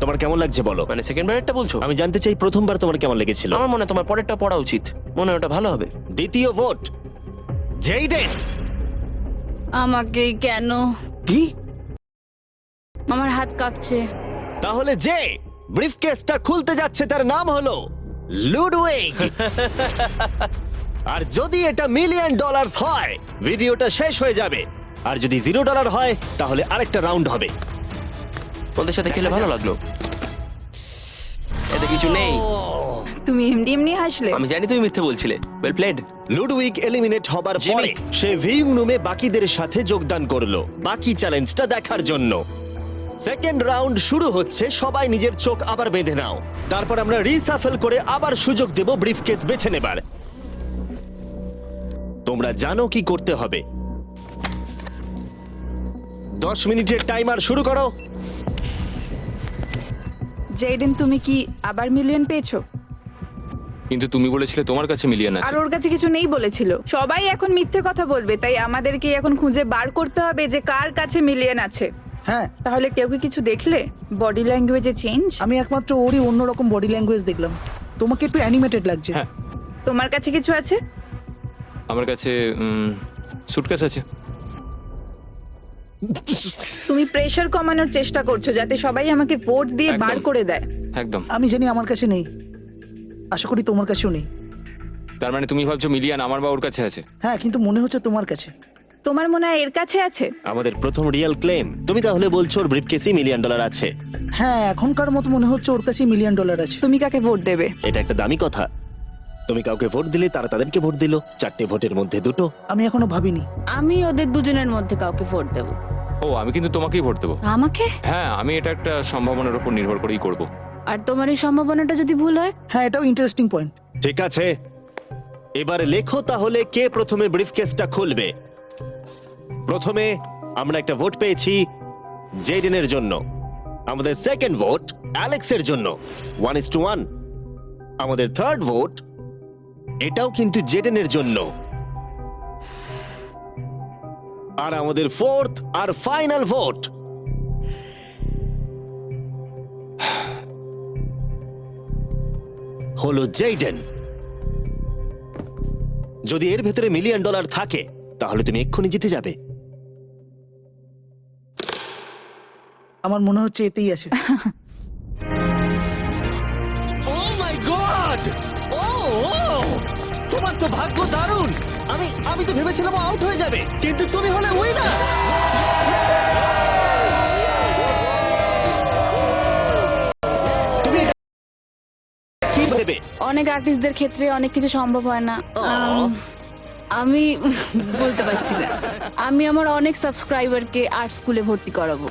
তোমার কেমন লাগছে বলো? মানে সেকেন্ড বারেরটা বলছো? আমি জানতে চাই প্রথমবার তোমার কেমন লেগেছিল। আমার মনে হয় তোমার পরেরটা পড়া উচিত। মনে হয় ওটা ভালো হবে। দ্বিতীয় ভোট জেইডেন। আমাকে কেন? কি? আমার হাত কাঁপছে। তাহলে যে ব্রিফকেসটা খুলতে যাচ্ছে তার নাম হলো লুডউইক। আর যদি এটা $1 মিলিয়ন হয় ভিডিওটা শেষ হয়ে যাবে। আর যদি $0 হয় তাহলে আরেকটা রাউন্ড হবে। ওদের সাথে খেলে ভালো লাগলো। এতে কিছু নেই। তুমি এমনি এমনি হাসলে। আমি জানি তুমি মিথ্যে বলছিলে। Well played. লুডউইক এলিমিনেট হবার জিমি। পরে সে ভিউইং রুমে বাকিদের সাথে যোগদান করলো বাকি চ্যালেঞ্জটা দেখার জন্য। সেকেন্ড রাউন্ড শুরু হচ্ছে। সবাই নিজের চোখ আবার বেঁধে নাও। তারপর আমরা রিসাফেল করে আবার সুযোগ দেব ব্রিফকেস বেছে নেবার। তোমরা জানো কি করতে হবে। 10 মিনিটের টাইমার শুরু করো। জেডেন তুমি কি আবার মিলিয়ন পেয়েছো? কিন্তু তুমি বলেছিলে তোমার কাছে মিলিয়ন আর আছে। ওর কাছে কিছু নেই বলেছিল। সবাই এখন মিথ্যে কথা বলবে, তাই আমাদেরকে এখন খুঁজে বার করতে হবে যে কার কাছে মিলিয়ন আছে। হ্যাঁ, তাহলে কেউ কি কিছু দেখলে? বডি ল্যাঙ্গুয়েজে চেঞ্জ? আমি একমাত্র ওরই অন্যরকম বডি ল্যাঙ্গুয়েজ দেখলাম। তোমাকে একটু অ্যানিমেটেড লাগছে। হ্যাঁ। তোমার কাছে কিছু আছে? আমার কাছে সুটকেস আছে। তুমি প্রেশার কমানোর চেষ্টা করছো যাতে সবাই আমাকে ভোট দিয়ে একদম। বার করে দেয়। একদম। আমি জানি আমার কাছে নেই। আশা করি তোমার কাছেও নেই। তার মানে তুমি ভাবছো মিলিয়ন আমার বা ওর কাছে আছে? হ্যাঁ, কিন্তু মনে হচ্ছে তোমার কাছে। তোমার মনে হয় এর কাছে আছে? আমাদের প্রথম রিয়েল ক্লেম। তুমি তাহলে বলছো ওর ব্রিফকেসে $1 মিলিয়ন আছে? হ্যাঁ, এখনকার মতো মনে হচ্ছে ওর কাছে $1 মিলিয়ন আছে। তুমি কাকে ভোট দেবে? এটা একটা দামি কথা। তুমি কাউকে ভোট দিলে তারা তাদেরকে ভোট দিল। 4টে ভোটের মধ্যে 2টো। আমি এখনো ভাবিনি। আমি ওদের দুজনের মধ্যে কাউকে ভোট দেব। ও, আমি কিন্তু তোমাকেই ভোট দেবো। আমাকে? হ্যাঁ, আমি এটা একটা সম্ভাবনার উপর নির্ভর করেই করব। আর তোমার এই সম্ভাবনাটা যদি ভুল হয়? হ্যাঁ, এটাও ইন্টারেস্টিং পয়েন্ট। ঠিক আছে, এবার লেখো তাহলে কে প্রথমে ব্রিফকেসটা খুলবে। প্রথমে আমরা একটা ভোট পেয়েছি জেডেনের জন্য। আমাদের সেকেন্ড ভোট অ্যালেক্সের জন্য 1:1। আমাদের থার্ড ভোট এটাও কিন্তু জেডেনের জন্য। আর আমাদের ফোর্থ আর ফাইনাল ভোট হলো জেডেন। যদি এর ভেতরে $1 মিলিয়ন থাকে তাহলে তুমি এক্ষুনি জিতে যাবে। আমার মনে হচ্ছে এতেই আছে। ও মাই গড! ও তোমার তো ভাগ্য দারুণ। আমি তো ভেবেছিলাম আউট হয়ে যাবে, কিন্তু তুমি হলে উইনার। তুমি কি ভেবে? অনেক আর্টিস্টদের ক্ষেত্রে অনেক কিছু সম্ভব হয় না। আমি বলতে পারছি না। আমি আমার অনেক সাবস্ক্রাইবারকে আর্ট স্কুলে ভর্তি করাবো।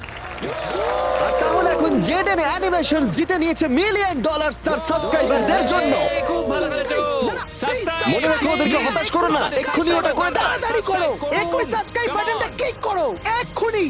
আর তাহলে এখন জেডেন অ্যানিমেশন জিতে নিয়েছে $1 মিলিয়ন তার সাবস্ক্রাইবারদের জন্য। খুব ভালো খেলেছো Subscribe! মনে রাখো ওদেরকে হতাশ করো না, এক্ষুনি ওটা করে দাও। তাড়াতাড়ি করো, এক্ষুনি সাবস্ক্রাইব বাটনটা ক্লিক করো, এক্ষুনি।